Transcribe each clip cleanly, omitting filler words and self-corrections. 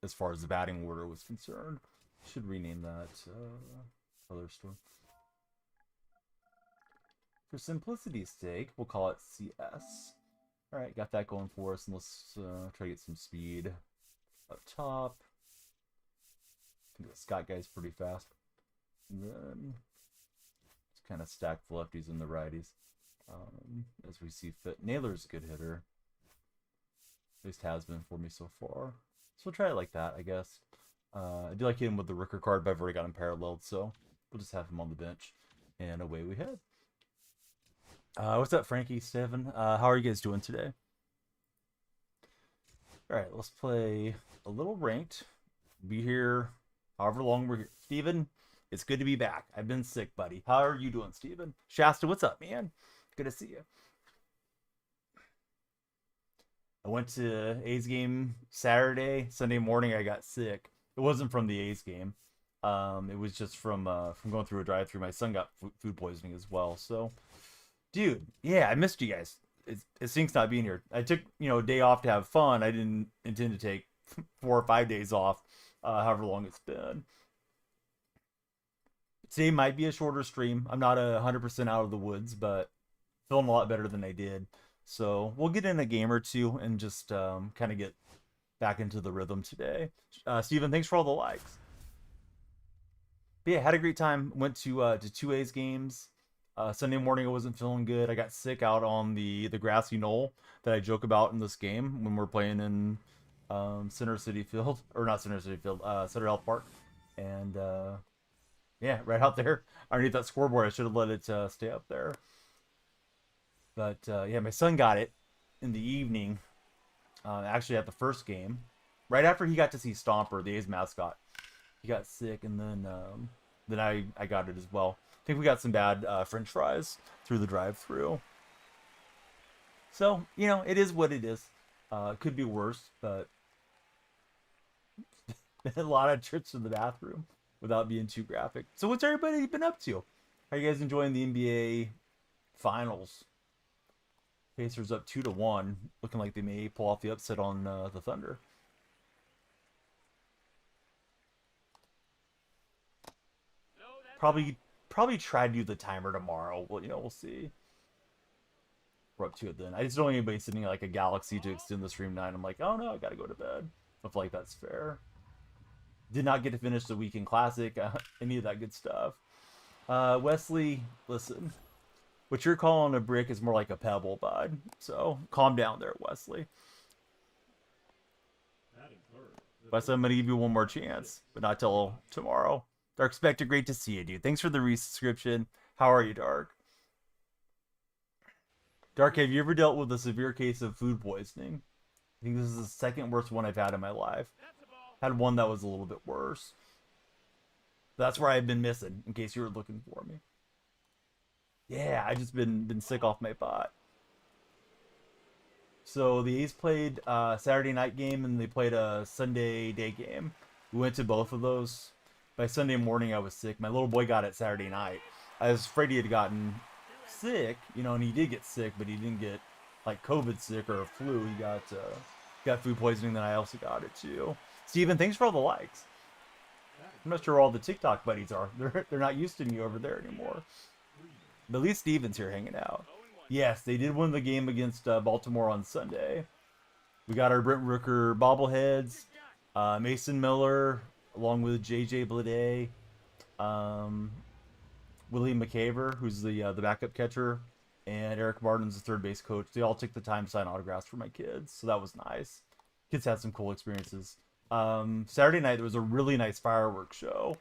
as far as the batting order was concerned. Should rename that other store. For simplicity's sake, we'll call it CS. All right, got that going for us, and let's try to get some speed up top. I think the Scott guy's pretty fast. And then just kind of stack the lefties and the righties as we see fit. Naylor's a good hitter. At least has been for me so far. So we'll try it like that, I guess. I do like hitting with the Ricker card, but I've already got him paralleled, so we'll just have him on the bench. And away we head. What's up, Frankie, Steven? How are you guys doing today? Alright, let's play a little ranked. Be here however long we're here. Steven, it's good to be back. I've been sick, buddy. How are you doing, Steven? Shasta, what's up, man? Good to see you. I went to A's game Saturday. Sunday morning, I got sick. It wasn't from the A's game. It was just from going through a drive-through. My son got food poisoning as well. So, dude, yeah, I missed you guys. It stinks not being here. I took a day off to have fun. I didn't intend to take 4 or 5 days off, however long it's been. Today might be a shorter stream. I'm not 100% out of the woods, but feeling a lot better than I did. So we'll get in a game or two and just kind of get back into the rhythm today. Steven, thanks for all the likes. But yeah, had a great time. Went to 2A's games. Sunday morning I wasn't feeling good. I got sick out on the grassy knoll that I joke about in this game when we're playing in Center City Field. Or not Center City Field, Center Health Park. And yeah, right out there underneath that scoreboard. I should have let it stay up there. But yeah, my son got it in the evening, actually at the first game. Right after he got to see Stomper, the A's mascot. He got sick, and then I got it as well. I think we got some bad French fries through the drive-thru. So, it is what it is. It could be worse, but a lot of trips to the bathroom without being too graphic. So what's everybody been up to? Are you guys enjoying the NBA Finals? Pacers up 2-1, looking like they may pull off the upset on the Thunder. Probably try to do the timer tomorrow. Well, we'll see. We're up to it then. I just don't want anybody sitting like a galaxy to extend the stream night. I'm like, oh no, I gotta go to bed. I feel like that's fair. Did not get to finish the weekend classic, any of that good stuff. Wesley, listen. What you're calling a brick is more like a pebble, bud. So calm down there, Wesley. Wesley, I'm going to give you one more chance, but not till tomorrow. Dark Spectre, great to see you, dude. Thanks for the resubscription. How are you, Dark? Dark, have you ever dealt with a severe case of food poisoning? I think this is the second worst one I've had in my life. Had one that was a little bit worse. That's where I've been missing, in case you were looking for me. Yeah, I just been sick off my butt. So the A's played a Saturday night game and they played a Sunday day game. We went to both of those. By Sunday morning, I was sick. My little boy got it Saturday night. I was afraid he had gotten sick, and he did get sick, but he didn't get like COVID sick or a flu. He got food poisoning. Then I also got it too. Steven, thanks for all the likes. I'm not sure where all the TikTok buddies are. They're not used to me over there anymore. But at least Steven's here hanging out. Yes, they did win the game against Baltimore on Sunday. We got our Brent Rooker bobbleheads, Mason Miller, along with JJ Bleday, William McCaver, who's the backup catcher, and Eric Martin's the third base coach. They all took the time to sign autographs for my kids, so that was nice. Kids had some cool experiences. Saturday night, there was a really nice fireworks show.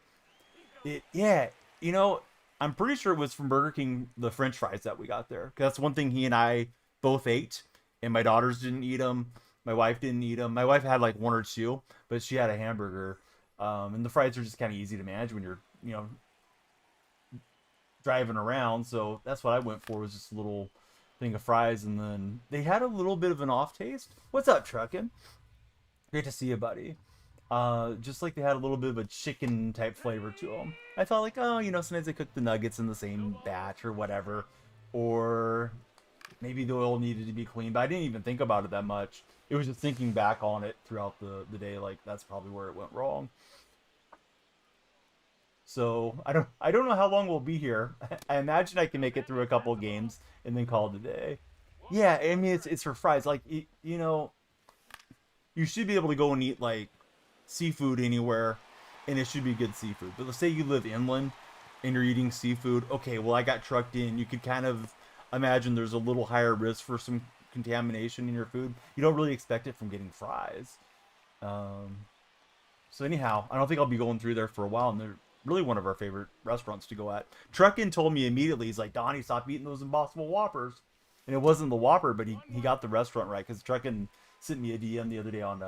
I'm pretty sure it was from Burger King, the French fries that we got there. 'Cause that's one thing he and I both ate, and my daughters didn't eat them. My wife didn't eat them. My wife had like one or two, but she had a hamburger. And the fries are just kind of easy to manage when you're, driving around. So that's what I went for, was just a little thing of fries. And then they had a little bit of an off taste. What's up, Truckin'? Great to see you, buddy. Just like they had a little bit of a chicken type flavor to them. I thought like, sometimes they cook the nuggets in the same batch or whatever. Or maybe the oil needed to be clean, but I didn't even think about it that much. It was just thinking back on it throughout the day, like that's probably where it went wrong. So I don't know how long we'll be here. I imagine I can make it through a couple of games and then call it a day. Yeah, I mean it's for fries. Like you know, you should be able to go and eat like seafood anywhere, and it should be good seafood. But let's say you live inland and you're eating seafood. Okay, well I got trucked in. You could kind of imagine there's a little higher risk for some contamination in your food. You don't really expect it from getting fries. Um, so anyhow, I don't think I'll be going through there for a while, and they're really one of our favorite restaurants to go at. Truckin told me immediately, he's like, Donnie, stop eating those Impossible Whoppers. And it wasn't the Whopper, but he got the restaurant right, because Truckin sent me a DM the other day on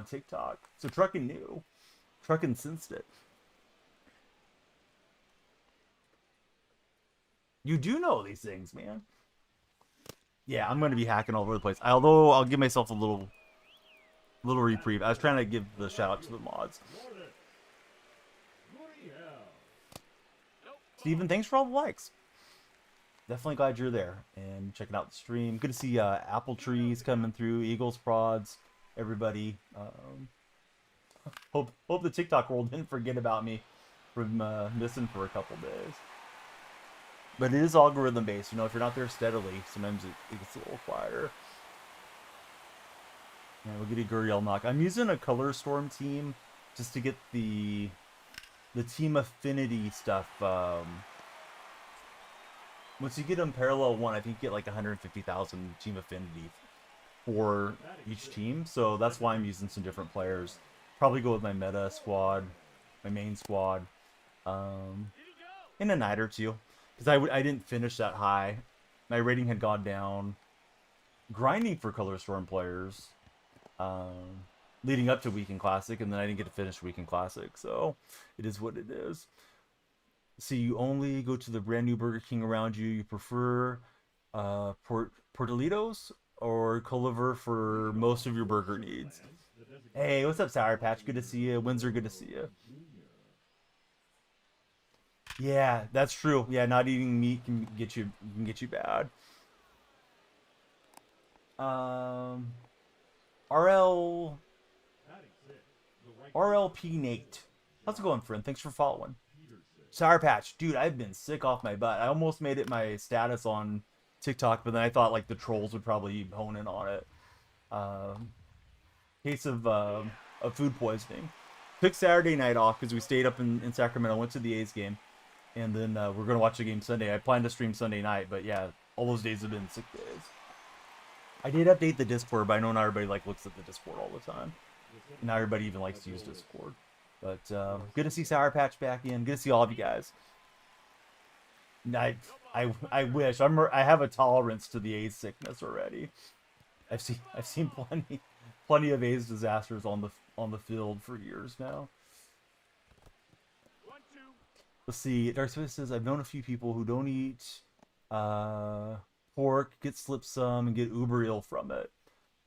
TikTok. So Truckin knew. Truckin sensed it. You do know these things, man. Yeah, I'm going to be hacking all over the place. Although I'll give myself a little reprieve. I was trying to give the shout out to the mods. Steven, thanks for all the likes. Definitely glad you're there and checking out the stream. Good to see Apple Trees coming through, Eagles Prods, everybody. Hope the TikTok world didn't forget about me from missing for a couple days. But it is algorithm based. You know, if you're not there steadily, sometimes it gets a little quieter. Yeah, we'll get a Guriel knock. I'm using a Color Storm team just to get the team affinity stuff. Once you get them parallel 1, I think you get like 150,000 team affinity for each team. So that's why I'm using some different players. Probably go with my meta squad, my main squad, in a night or two. Because I didn't finish that high. My rating had gone down. Grinding for Color Storm players leading up to Weekend Classic, and then I didn't get to finish Weekend Classic. So it is what it is. See, you only go to the brand new Burger King around you. You prefer Portolitos or Culliver for most of your burger needs. Hey, what's up, Sour Patch? Good to see you. Windsor, good to see you. Yeah, that's true. Yeah, not eating meat can get you bad. RL RLP Nate. How's it going, friend? Thanks for following. Sour Patch, dude, I've been sick off my butt. I almost made it my status on TikTok, but then I thought like the trolls would probably hone in on it. Case of food poisoning. Took Saturday night off because we stayed up in Sacramento. Went to the A's game, and then we're gonna watch the game Sunday. I planned to stream Sunday night, but yeah, all those days have been sick days. I did update the Discord, but I know not everybody like looks at the Discord all the time. Not everybody even likes to use Discord. But good to see Sour Patch back in. Good to see all of you guys. I wish I have a tolerance to the A's sickness already. I've seen plenty of A's disasters on the field for years now. Let's see. Dark Space says I've known a few people who don't eat pork, get slip some, and get uber ill from it.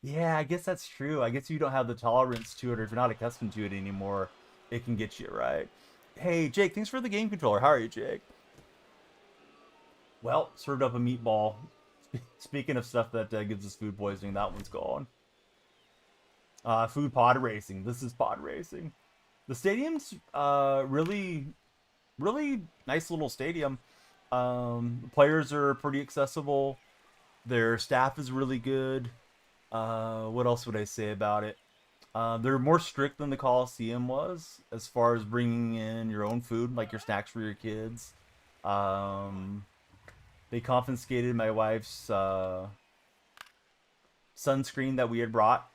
Yeah, I guess that's true. I guess you don't have the tolerance to it, or if you're not accustomed to it anymore, it can get you, right? Hey, Jake, thanks for the game controller. How are you, Jake? Well, served up a meatball. Speaking of stuff that gives us food poisoning, that one's gone. Food pod racing. This is pod racing. The stadium's really nice little stadium. Players are pretty accessible. Their staff is really good. What else would I say about it? They're more strict than the Coliseum was as far as bringing in your own food, like your snacks for your kids. They confiscated my wife's sunscreen that we had brought.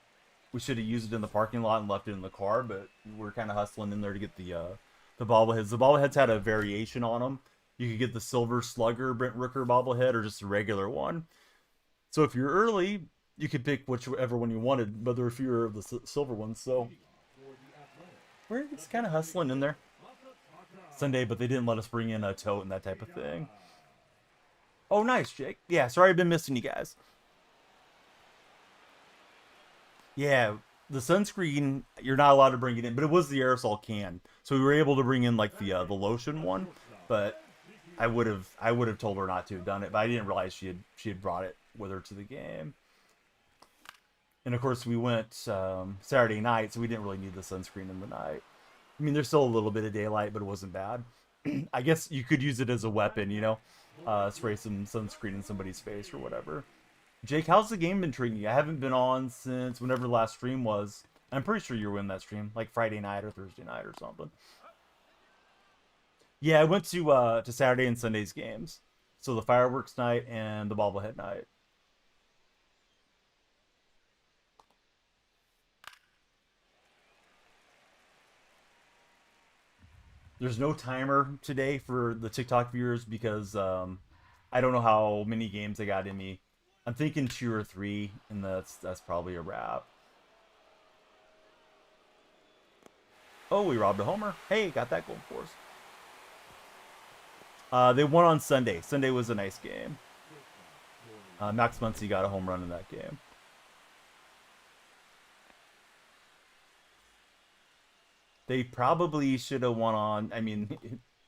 We should have used it in the parking lot and left it in the car, but we're kind of hustling in there to get the bobbleheads. The bobbleheads had a variation on them. You could get the Silver Slugger Brent Rooker bobblehead or just a regular one. So if you're early, you could pick whichever one you wanted, but there were fewer of the silver ones, so we're just kind of hustling in there. Sunday, but they didn't let us bring in a tote and that type of thing. Oh, nice, Jake. Yeah, sorry I've been missing you guys. Yeah, the sunscreen, you're not allowed to bring it in, but it was the aerosol can, so we were able to bring in like the lotion one, but I would have told her not to have done it, but I didn't realize she had brought it. with her to the game. And of course, we went Saturday night, so we didn't really need the sunscreen in the night. I mean, there's still a little bit of daylight, but it wasn't bad. I guess you could use it as a weapon, you know, spray some sunscreen in somebody's face or whatever. Jake, how's the game been treating you? I haven't been on since whenever the last stream was. I'm pretty sure you were in that stream, like Friday night or Thursday night or something. Yeah, I went to Saturday and Sunday's games, so the fireworks night and the bobblehead night. There's no timer today for the TikTok viewers because I don't know how many games I got in me. I'm thinking 2 or 3, and that's probably a wrap. Oh, we robbed a homer. Hey, got that goal for us. They won on Sunday. Sunday was a nice game. Max Muncy got a home run in that game. They probably should have won on. I mean,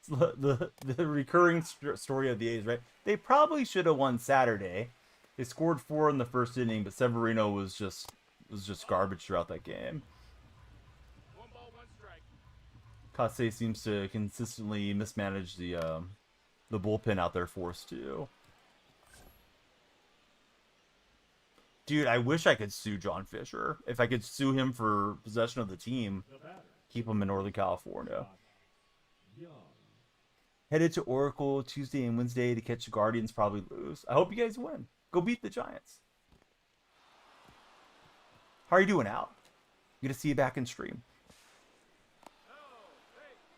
the recurring story of the A's, right? They probably should have won Saturday. They scored 4 in the first inning, but Severino was just garbage throughout that game. Kase seems to consistently mismanage the bullpen out there for us too. Dude, I wish I could sue John Fisher. If I could sue him for possession of the team, keep him in Northern California. Headed to Oracle Tuesday and Wednesday to catch the Guardians, probably lose. I hope you guys win. Go beat the Giants. How are you doing, Al? Good to see you back in stream.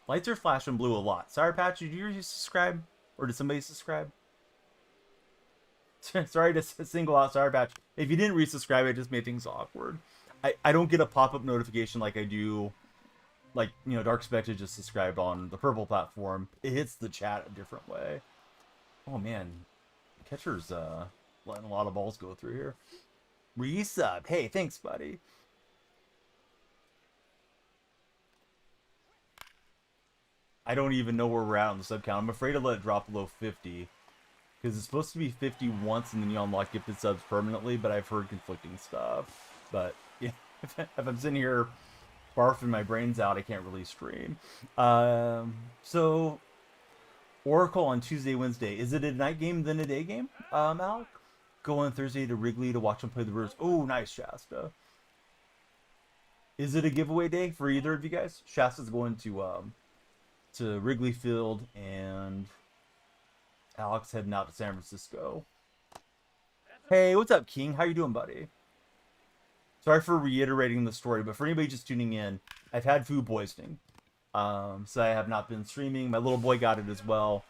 Lights are flashing blue a lot. Sour Patch, did you subscribe? Or did somebody subscribe? Sorry to single out Sour Patch. If you didn't resubscribe, it just made things awkward. I don't get a pop-up notification like I do, like, you know, Dark Spectre just subscribed on the purple platform. It hits the chat a different way. Oh, man. Catcher's letting a lot of balls go through here. Resub. Hey, thanks, buddy. I don't even know where we're at on the sub count. I'm afraid to let it drop below 50. Because it's supposed to be 50 once and then you unlock gifted subs permanently, but I've heard conflicting stuff. But yeah, if I'm sitting here barfing my brains out, I can't really stream. So, Oracle on Tuesday, Wednesday. Is it a night game then a day game, Al? Go on Thursday to Wrigley to watch them play the Brewers. Oh, nice, Shasta. Is it a giveaway day for either of you guys? Shasta's going to Wrigley Field, and Alex heading out to San Francisco. Hey, what's up, King? How you doing, buddy? Sorry for reiterating the story, but for anybody just tuning in, I've had food poisoning. So I have not been streaming. My little boy got it as well.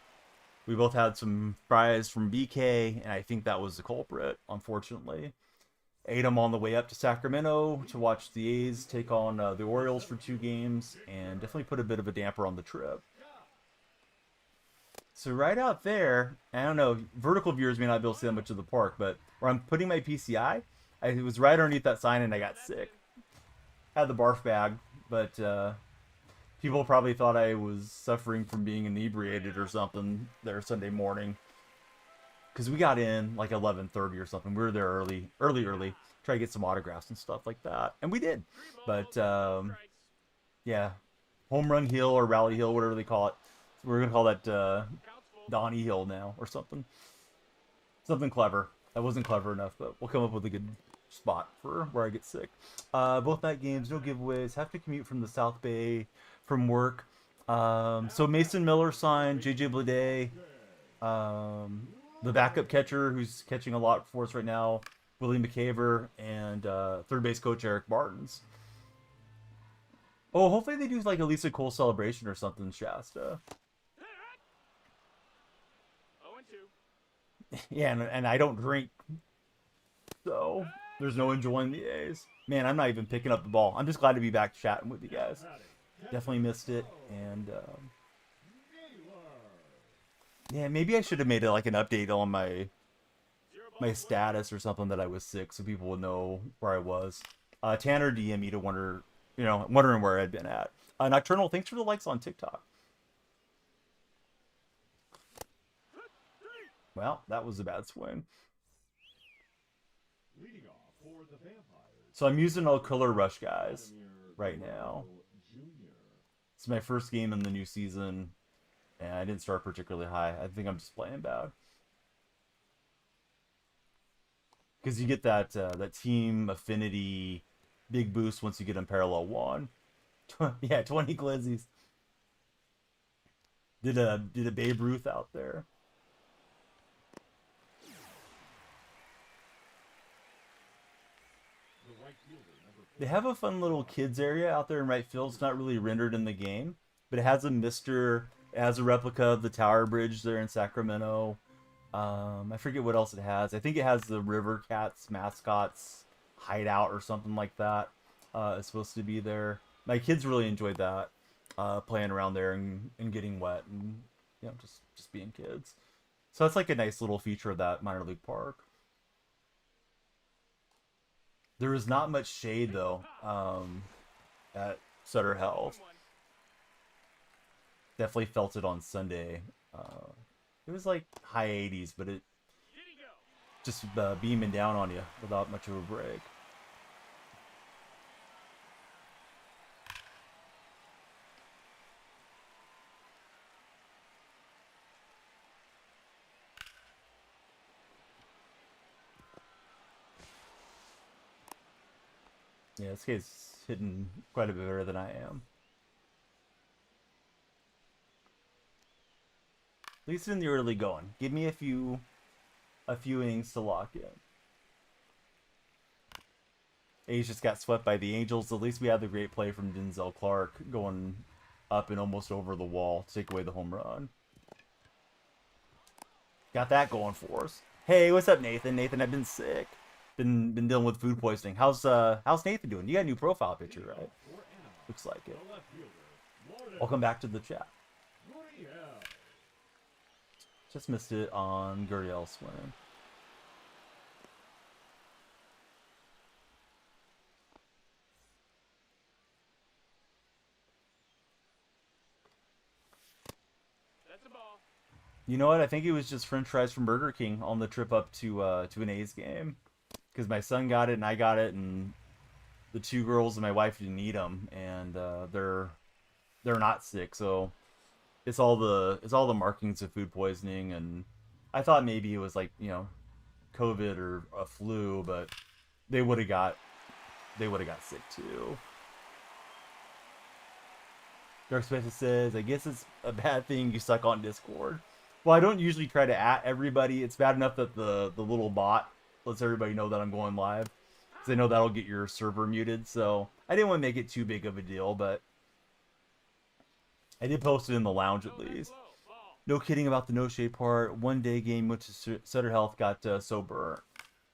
We both had some fries from BK, and I think that was the culprit, unfortunately. Ate them on the way up to Sacramento to watch the A's take on the Orioles for 2 games, and definitely put a bit of a damper on the trip. So right out there, I don't know, vertical viewers may not be able to see that much of the park, but where I'm putting my PCI, it was right underneath that sign, and I got sick. Had the barf bag, but people probably thought I was suffering from being inebriated or something there Sunday morning. Because we got in like 11:30 or something. We were there early. Try to get some autographs and stuff like that. And we did. But, yeah. Home Run Hill or Rally Hill, whatever they call it. So we're going to call that Donnie Hill now or something. Something clever. That wasn't clever enough, but we'll come up with a good spot for where I get sick. Both night games, no giveaways. Have to commute from the South Bay from work. So Mason Miller signed, JJ Bleday. The backup catcher who's catching a lot for us right now, Willie McCaver, and third base coach Eric Bartons. Oh, hopefully they do like a Lisa Cole celebration or something, Shasta. Yeah, and I don't drink, so there's no enjoying the A's. Man, I'm not even picking up the ball. I'm just glad to be back chatting with you guys. Definitely missed it, and yeah, maybe I should have made it like an update on my status or something that I was sick, so people would know where I was. Tanner DM me to wondering where I'd been at. Nocturnal, thanks for the likes on TikTok. Well, that was a bad swing. So I'm using all color rush guys right now. It's my first game in the new season, and I didn't start particularly high. I think I'm just playing bad. Because you get that that team affinity big boost once you get in parallel 1. Yeah, 20 glizzies. Did a Babe Ruth out there. They have a fun little kids area out there in right field. It's not really rendered in the game, but it has a Mister. It has a replica of the Tower Bridge there in Sacramento. I forget what else it has. I think it has the River Cats mascots hideout or something like that. It's supposed to be there. My kids really enjoyed that, playing around there and getting wet and just being kids. So that's like a nice little feature of that minor league park. There is not much shade though at Sutter Health. Definitely felt it on Sunday. It was like high 80s, but it just beaming down on you without much of a break. Yeah, this guy's hitting quite a bit better than I am. At least in the early going. Give me a few innings to lock in. A's just got swept by the Angels. At least we had the great play from Denzel Clark going up and almost over the wall to take away the home run. Got that going for us. Hey, what's up, Nathan? Nathan, I've been sick. Been dealing with food poisoning. How's Nathan doing? You got a new profile picture, right? Looks like it. I'll come back to the chat. Just missed it on Gurriel swing. You know what? I think it was just French fries from Burger King on the trip up to an A's game, because my son got it and I got it, and the two girls and my wife didn't eat them, and they're not sick, so it's all the markings of food poisoning, and I thought maybe it was like COVID or a flu, but they would have got sick too. Dark Spaces says, I guess it's a bad thing you suck on Discord. Well, I don't usually try to at everybody. It's bad enough that the little bot lets everybody know that I'm going live, because they know that'll get your server muted. So I didn't want to make it too big of a deal, but I did post it in the lounge at least. No kidding about the no shade part. One day game went to Sutter Health, got so burnt.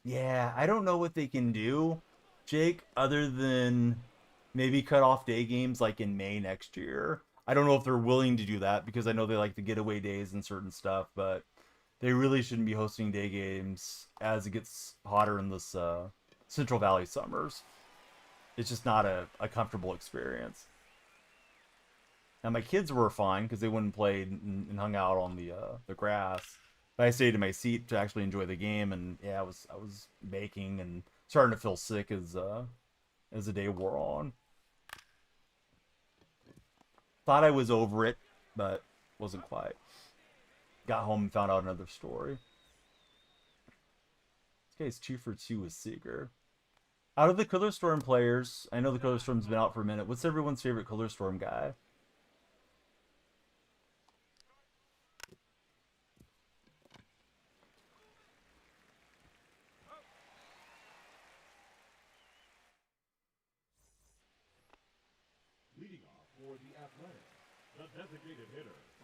Yeah, I don't know what they can do, Jake, other than maybe cut off day games like in May next year. I don't know if they're willing to do that, because I know they like the getaway days and certain stuff, but they really shouldn't be hosting day games as it gets hotter in this Central Valley summers. It's just not a comfortable experience. Now my kids were fine because they went and played and hung out on the grass. But I stayed in my seat to actually enjoy the game, and yeah, I was baking and starting to feel sick as the day wore on. Thought I was over it, but wasn't quite. Got home and found out another story. This guy's 2-for-2 with Seager. Out of the Color Storm players, I know the Color Storm's been out for a minute. What's everyone's favorite Color Storm guy?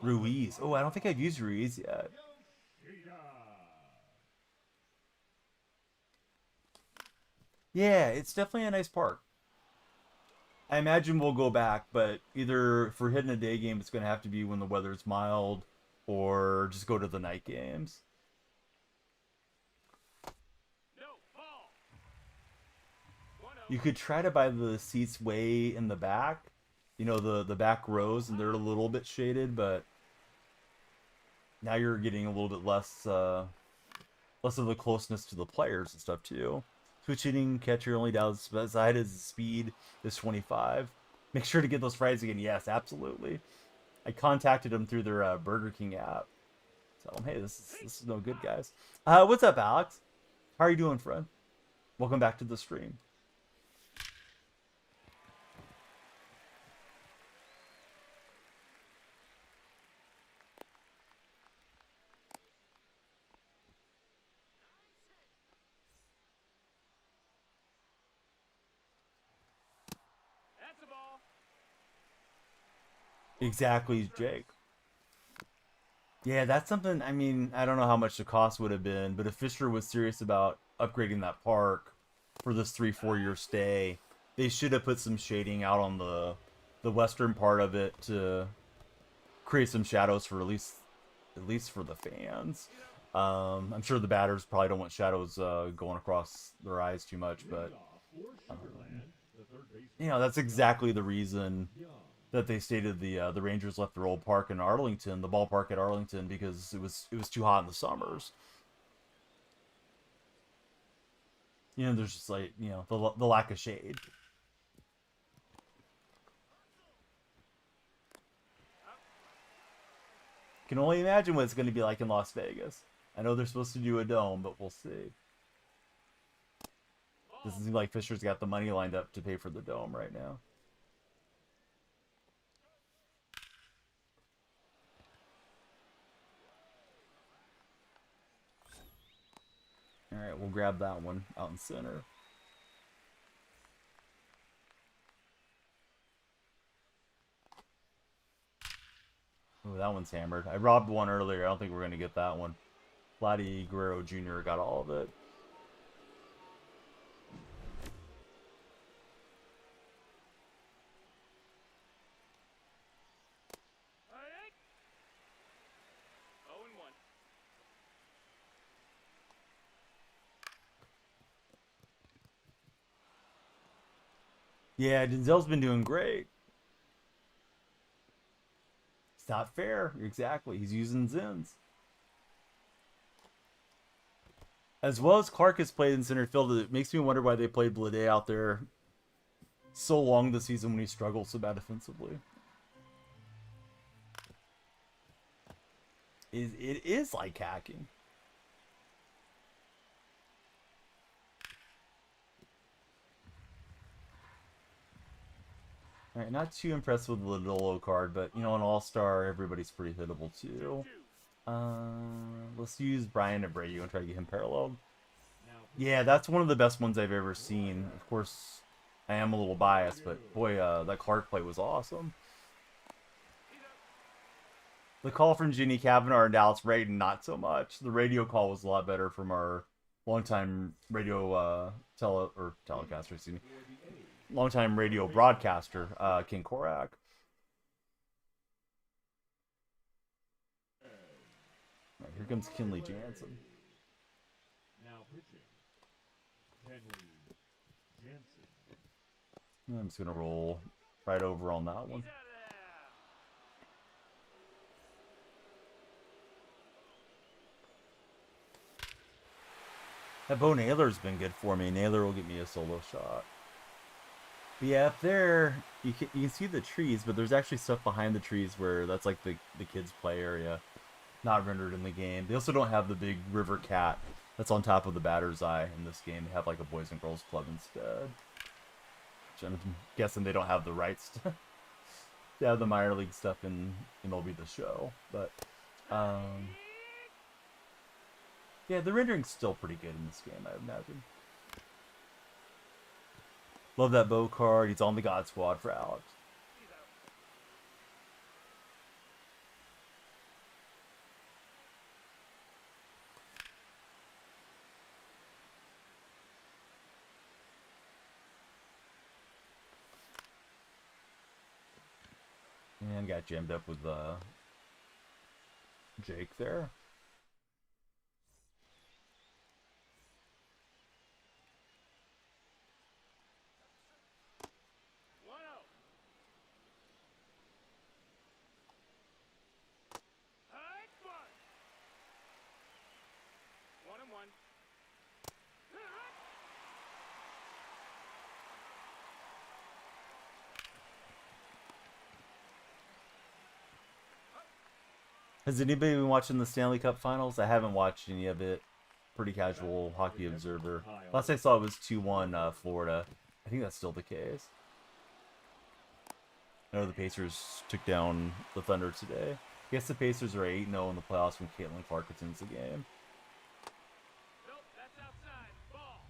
Ruiz. Oh, I don't think I've used Ruiz yet. Yeah, it's definitely a nice park. I imagine we'll go back, but either if we're hitting a day game, it's going to have to be when the weather's mild, or just go to the night games. You could try to buy the seats way in the back, the back rows, and they're a little bit shaded, but now you're getting a little bit less of the closeness to the players and stuff too. Switch hitting catcher only downside is speed is 25. Make sure to get those fries again. Yes, absolutely. I contacted them through their Burger King app. Tell them, hey, this is no good, guys. What's up, Alex? How are you doing, friend? Welcome back to the stream. That's a ball. Exactly, Jake. Yeah, that's something. I mean, I don't know how much the cost would have been, but if Fisher was serious about upgrading that park for this 3-4 year stay, they should have put some shading out on the western part of it to create some shadows for at least for the fans. I'm sure the batters probably don't want shadows going across their eyes too much, but um, that's exactly the reason that they stated the Rangers left their old park in Arlington, the ballpark at Arlington, because it was too hot in the summers. There's just like the lack of shade. Can only imagine what it's going to be like in Las Vegas. I know they're supposed to do a dome, but we'll see. Doesn't seem like Fisher's got the money lined up to pay for the dome right now. All right, we'll grab that one out in center. Oh, that one's hammered. I robbed one earlier. I don't think we're going to get that one. Vladdy Guerrero Jr. got all of it. Yeah, Denzel's been doing great. It's not fair. Exactly. He's using Zins. As well as Clark has played in center field, it makes me wonder why they played Blade out there so long this season when he struggles so bad defensively. It is like hacking. All right, not too impressed with the Lodolo card, but an All-Star, everybody's pretty hittable too. Let's use Brian Abreu and try to get him paralleled. Yeah, that's one of the best ones I've ever seen. Of course, I am a little biased, but boy, that Clark play was awesome. The call from Ginny Kavanaugh and Dallas Rayton, not so much. The radio call was a lot better from our longtime radio telecaster, excuse me, longtime radio broadcaster, King Korak. Right, here comes Kinley Jansen. Now pitching. Kenley Jansen. I'm just gonna roll right over on that one. That Bo Naylor's been good for me. Naylor will get me a solo shot. But yeah, up there, you can see the trees, but there's actually stuff behind the trees where that's like the kids' play area, not rendered in the game. They also don't have the big river cat that's on top of the batter's eye in this game. They have like a Boys and Girls Club instead. Which I'm guessing they don't have the rights to have the minor league stuff in MLB The Show. But, yeah, the rendering's still pretty good in this game, I imagine. Love that Bo card. He's on the God Squad for Alex. And got jammed up with Jake there. Has anybody been watching the Stanley Cup Finals? I haven't watched any of it. Pretty casual hockey observer. Last I saw it was 2-1 Florida. I think that's still the case. I know the Pacers took down the Thunder today. I guess the Pacers are 8-0 in the playoffs when Caitlin Clark attends the game. Nope, that's outside. Ball.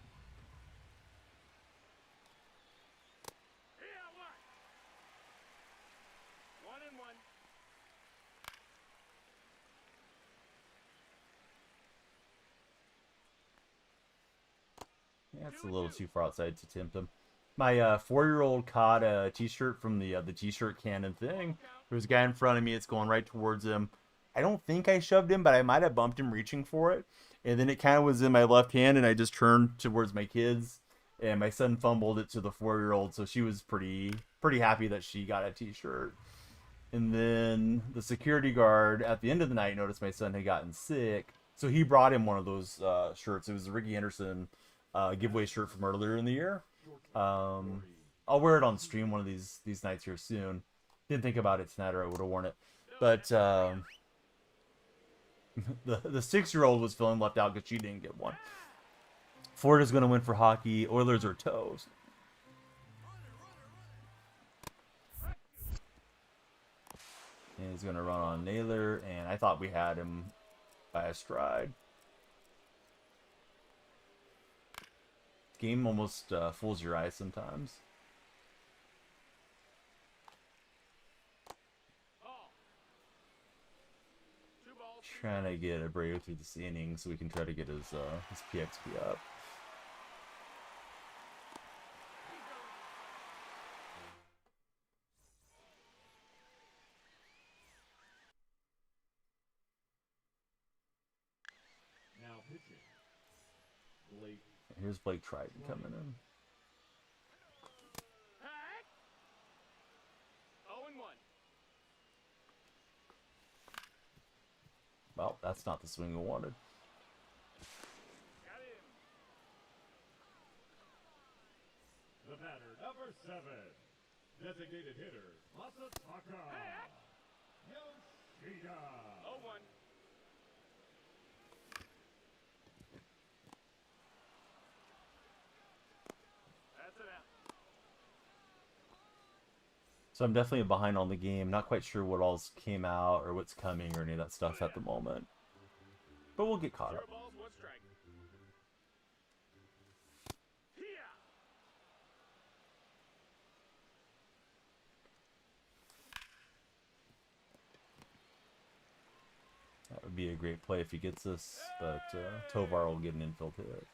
Yeah, what? 1-1. Yeah, it's a little too far outside to tempt him. My 4-year-old caught a T-shirt from the T-shirt cannon thing. There's a guy in front of me. It's going right towards him. I don't think I shoved him, but I might have bumped him reaching for it. And then it kind of was in my left hand, and I just turned towards my kids. And my son fumbled it to the 4-year-old, so she was pretty happy that she got a T-shirt. And then the security guard at the end of the night noticed my son had gotten sick, so he brought him one of those shirts. It was a Ricky Henderson giveaway shirt from earlier in the year. I'll wear it on stream one of these nights here soon. Didn't think about it tonight, or I would have worn it. But the 6-year-old was feeling left out because she didn't get one. Florida's going to win for hockey. Oilers are toast. And he's going to run on Naylor, and I thought we had him by a stride. Game almost fools your eyes sometimes. Trying to get Abreu through this inning so we can try to get his PXP up. Now pitching. Blake. Here's Blake Triton coming in. 0-1. Well, that's not the swing we wanted. Got him. The batter, number 7. Designated hitter, Masataka. Yoshida. 0-1. That's it out. So I'm definitely behind on the game. Not quite sure what all's came out or what's coming or any of that stuff at the moment. But we'll get caught 0 up. balls, 1 strike. That would be a great play if he gets this, but Tovar will get an infield hit.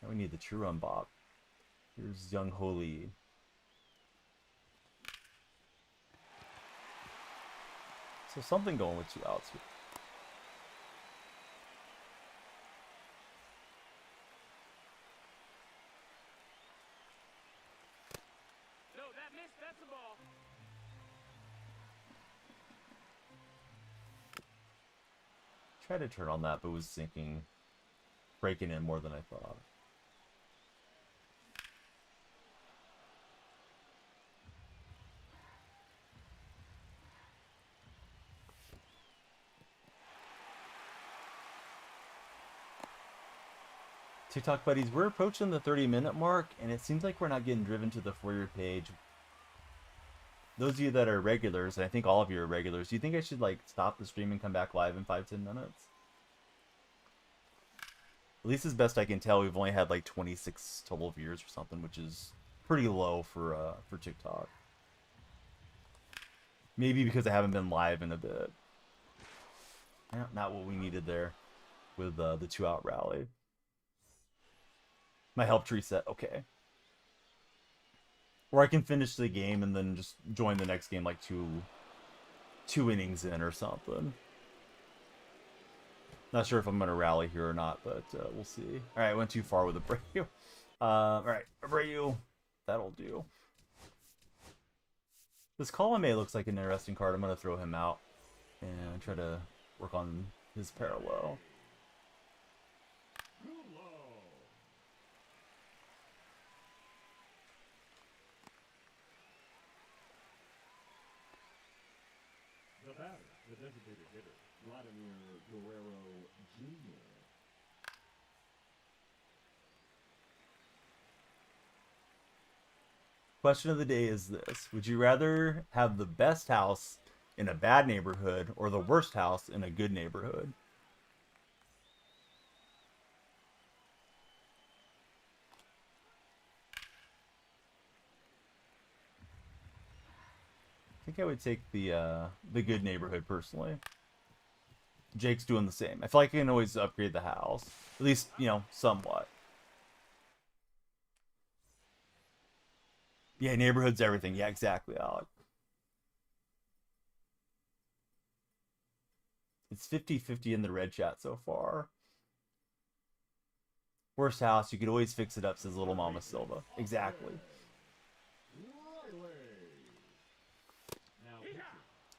Now we need the true run bop. Here's Young Holy. So something going with 2 outs here. No, that missed. That's the ball. Tried to turn on that, but was sinking, breaking in more than I thought. TikTok buddies, we're approaching the 30-minute mark, and it seems like we're not getting driven to the For Your page. Those of you that are regulars, and I think all of you are regulars, do you think I should like stop the stream and come back live in 5-10 minutes? At least as best I can tell, we've only had like 26 total viewers or something, which is pretty low for TikTok. Maybe because I haven't been live in a bit. Not what we needed there with the 2-out rally. My help tree set, okay. Or I can finish the game and then just join the next game like two innings in or something. Not sure if I'm going to rally here or not, but we'll see. All right, went too far with Abreu. All right, Abreu, that'll do. This Colomé looks like an interesting card. I'm going to throw him out and try to work on his parallel. The batter, The designated hitter, Vladimir Guerrero Jr. Question of the day is this: would you rather have the best house in a bad neighborhood or the worst house in a good neighborhood? I think I would take the good neighborhood personally. Jake's doing the same. I feel like I can always upgrade the house, at least somewhat. Yeah, neighborhood's everything. Yeah, exactly, Alec. It's 50-50 in the red chat so far. Worst house, you could always fix it up, says Little Mama Silva. Exactly.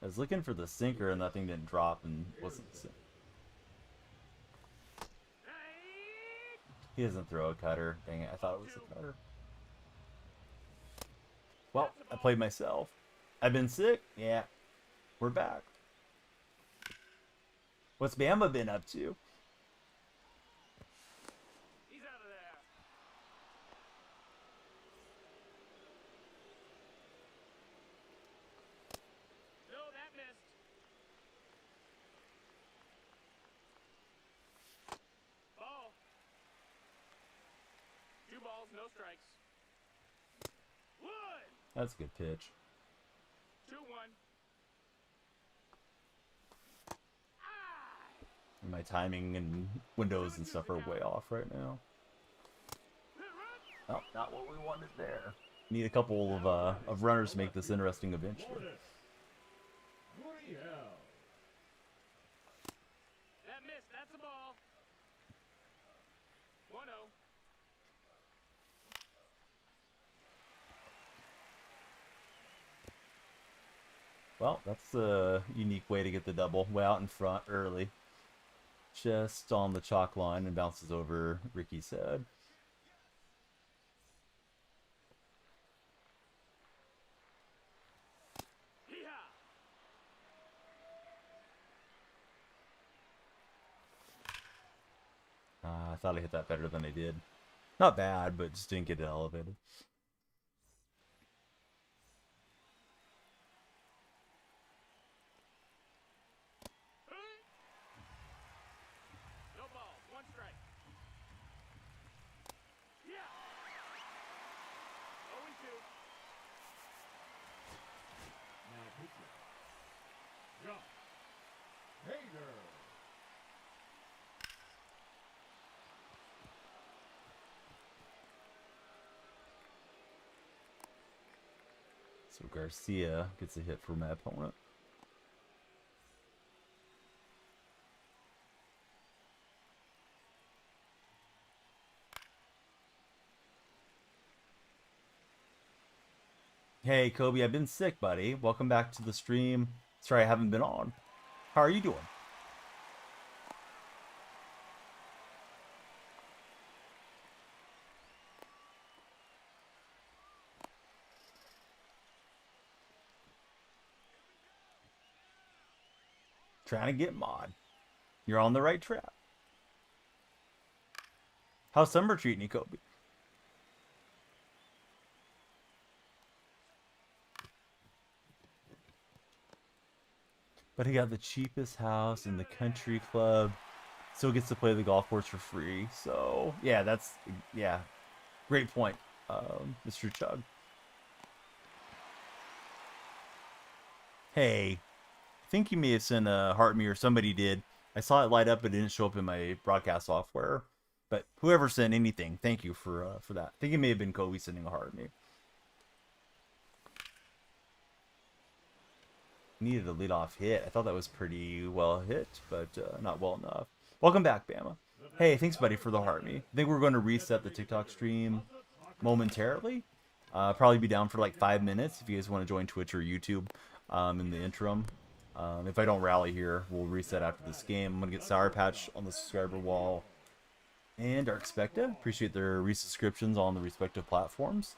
I was looking for the sinker and that thing didn't drop and wasn't the sink. He doesn't throw a cutter. Dang it, I thought it was a cutter. Well, I played myself. I've been sick? Yeah. We're back. What's Bama been up to? He's out of there. No, that missed. Ball. 2 balls, no strikes. Wood. That's a good pitch. 2-1. My timing and windows and stuff are way off right now. Oh, not what we wanted there. Need a couple of runners to make this interesting eventually. That missed. That's a ball. 1-0. Well, that's a unique way to get the double. Way out in front early. Just on the chalk line and bounces over Ricky's head. I thought I hit that better than I did. Not bad, but just didn't get it elevated. No ball. 1 strike. Yeah. 0-2. Now pitcher. Josh Hader. So Garcia gets a hit for my opponent. Hey, Kobe, I've been sick, buddy. Welcome back to the stream. Sorry I haven't been on. How are you doing? Trying to get mod. You're on the right track. How's summer treating you, Kobe? But he got the cheapest house in the country club. Still gets to play the golf course for free. So, yeah, great point, Mr. Chug. Hey, I think you may have sent a heart me or somebody did. I saw it light up, but it didn't show up in my broadcast software. But whoever sent anything, thank you for that. I think it may have been Kobe sending a heart me. Needed a leadoff hit. I thought that was pretty well hit, but not well enough. Welcome back, Bama. Hey, thanks, buddy, for the heart me. I think we're going to reset the TikTok stream momentarily. Probably be down for like 5 minutes if you guys want to join Twitch or YouTube in the interim. If I don't rally here, we'll reset after this game. I'm going to get Sour Patch on the subscriber wall and our Expecta. Appreciate their resubscriptions on the respective platforms.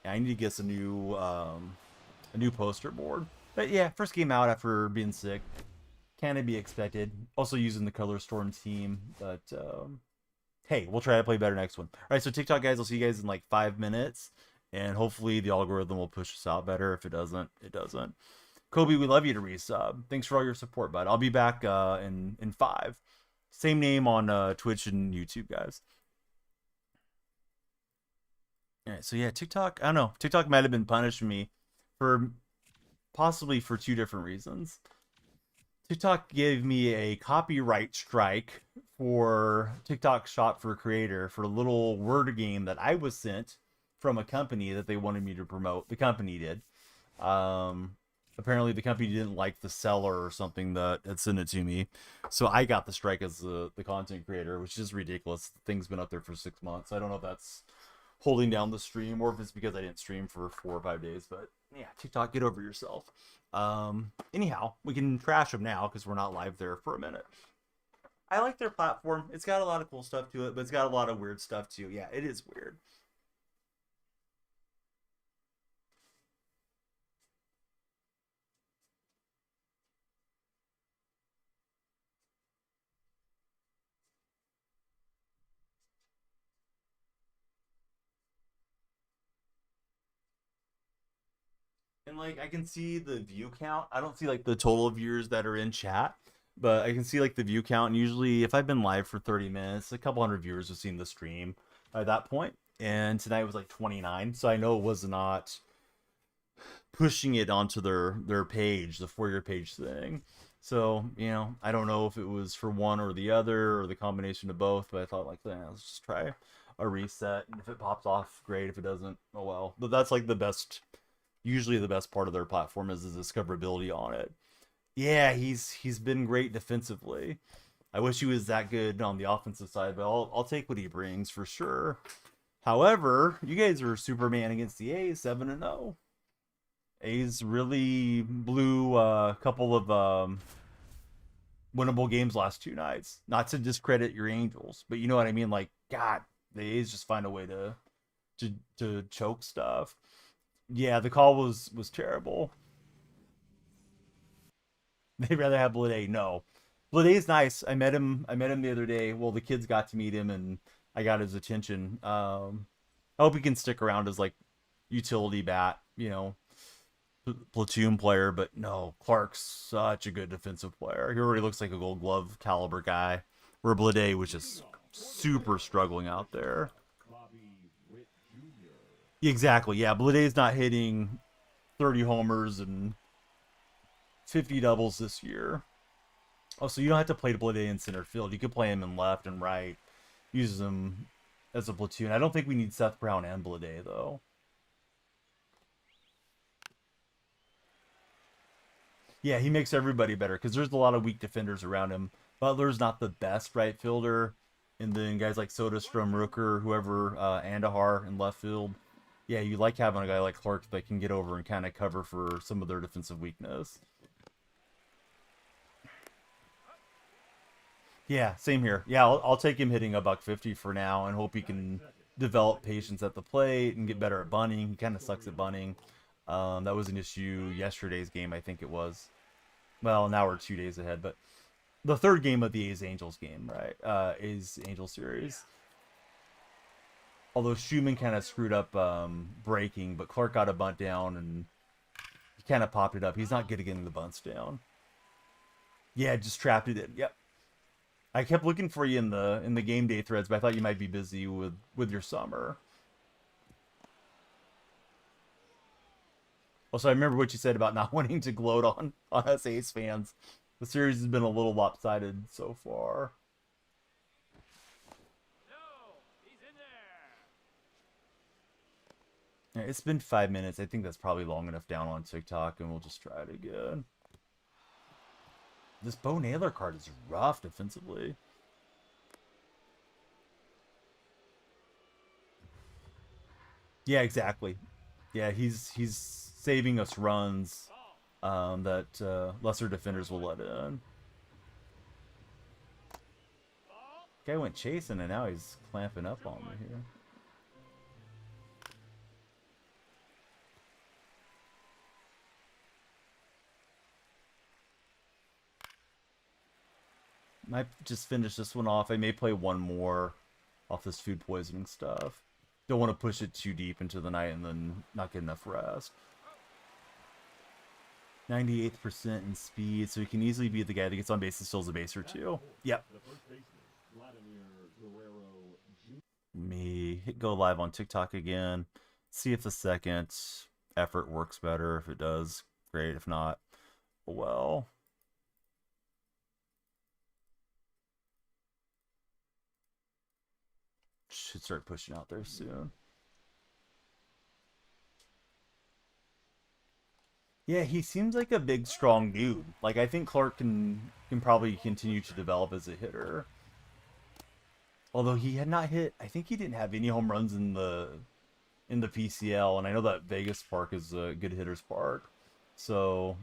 And I need to get us a new poster board. But yeah, first game out after being sick. Can it be expected? Also using the Color Storm team, but hey, we'll try to play better next one. All right, so TikTok guys, I'll see you guys in like 5 minutes, and hopefully the algorithm will push us out better. If it doesn't, it doesn't. Kobe, we love you to resub. Thanks for all your support, bud. I'll be back in 5. Same name on Twitch and YouTube, guys. All right, so yeah, TikTok. I don't know. TikTok might have been punishing me for possibly for 2 different reasons. TikTok gave me a copyright strike for TikTok Shop for Creator for a little word game that I was sent from a company that they wanted me to promote. The company did. Um, Apparently, the company didn't like the seller or something that had sent it to me, so I got the strike as the content creator, which is ridiculous. The thing's been up there for 6 months. I don't know if that's holding down the stream or if it's because I didn't stream for 4 or 5 days. But yeah, TikTok, get over yourself. Anyhow, we can trash them now because we're not live there for a minute. I like their platform. It's got a lot of cool stuff to it, but it's got a lot of weird stuff too. Yeah, it is weird. And like I can see the view count. I don't see like the total viewers that are in chat, but I can see like the view count. And usually, if I've been live for 30 minutes, a couple hundred viewers have seen the stream at that point. And tonight was like 29, so I know it was not pushing it onto their page, the For Your Page thing. So I don't know if it was for one or the other or the combination of both, but I thought like, let's just try a reset, and if it pops off, great. If it doesn't, oh well. But that's like the best. Usually, the best part of their platform is the discoverability on it. Yeah, he's been great defensively. I wish he was that good on the offensive side, but I'll take what he brings for sure. However, you guys are Superman against the A's, 7-0. A's really blew a couple of winnable games last 2 nights. Not to discredit your Angels, but you know what I mean. Like, God, the A's just find a way to choke stuff. Yeah, the call was terrible. They'd rather have Blade. No, Blade's nice. I met him. I met him the other day. Well, the kids got to meet him, and I got his attention. I hope he can stick around as like utility bat. Platoon player. But no, Clark's such a good defensive player. He already looks like a Gold Glove caliber guy. Where Blade was just super struggling out there. Exactly. Yeah, Blade's not hitting 30 homers and 50 doubles this year. Oh, so you don't have to play Blade in center field. You could play him in left and right. Use him as a platoon. I don't think we need Seth Brown and Blade though. Yeah, he makes everybody better because there's a lot of weak defenders around him. Butler's not the best right fielder, and then guys like Soderstrom, Rooker, whoever, Andahar in left field. Yeah, you like having a guy like Clark that can get over and kind of cover for some of their defensive weakness. Yeah, same here. Yeah, I'll take him hitting a buck 50 for now and hope he can develop patience at the plate and get better at bunting. He kind of sucks at bunting. That was an issue yesterday's game, I think it was. Well, now we're 2 days ahead, but the third game of the A's Angels game, right? A's Angels series. Although Schumann kind of screwed up breaking, but Clark got a bunt down and he kind of popped it up. He's not good at getting the bunts down. Yeah, just trapped it in. Yep. I kept looking for you in the game day threads, but I thought you might be busy with your summer. Also, I remember what you said about not wanting to gloat on us Ace fans. The series has been a little lopsided so far. Yeah, it's been 5 minutes. I think that's probably long enough down on TikTok, and we'll just try it again. This Bo Naylor card is rough defensively. Yeah, exactly. Yeah, he's saving us runs that lesser defenders will let in. Guy went chasing, and now he's clamping up on me here. Might just finish this one off. I may play one more off this food poisoning stuff. Don't want to push it too deep into the night and then not get enough rest. 98% in speed, so he can easily be the guy that gets on base and steals a base or two. Yep. Me hit go live on TikTok again. See if the second effort works better. If it does, great. If not, well. Should start pushing out there soon. Yeah, he seems like a big, strong dude. Like, I think Clark can probably continue to develop as a hitter. Although he had not hit, I think he didn't have any home runs in the PCL, and I know that Vegas Park is a good hitter's park, so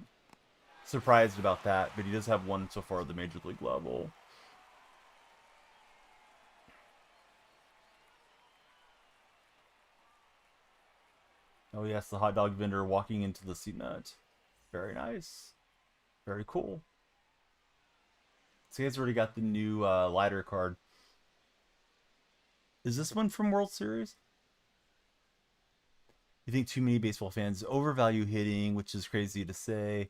surprised about that. But he does have one so far at the major league level. Oh yes, the hot dog vendor walking into the seat nut. Very nice. Very cool. So you guys already got the new lighter card. Is this one from World Series? You think too many baseball fans overvalue hitting, which is crazy to say,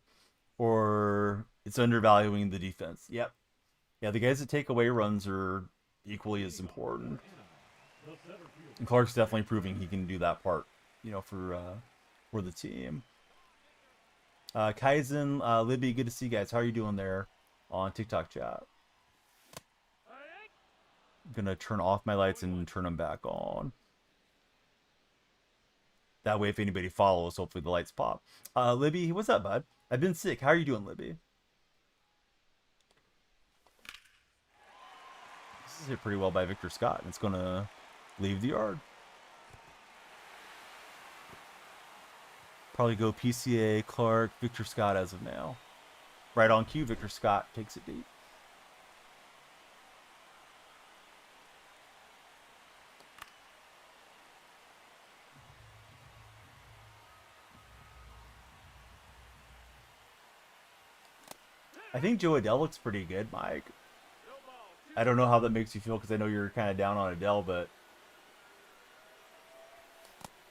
or it's undervaluing the defense? Yep. Yeah, the guys that take away runs are equally as important. And Clark's definitely proving he can do that part, for the team. Kaizen, Libby, good to see you guys. How are you doing there on TikTok chat? I'm gonna turn off my lights and turn them back on. That way, if anybody follows, hopefully the lights pop. Libby, what's up, bud? I've been sick. How are you doing, Libby? This is hit pretty well by Victor Scott, and it's gonna leave the yard. Probably go PCA, Clark, Victor Scott as of now. Right on cue, Victor Scott takes it deep. I think Joe Adele looks pretty good, Mike. I don't know how that makes you feel because I know you're kind of down on Adele, but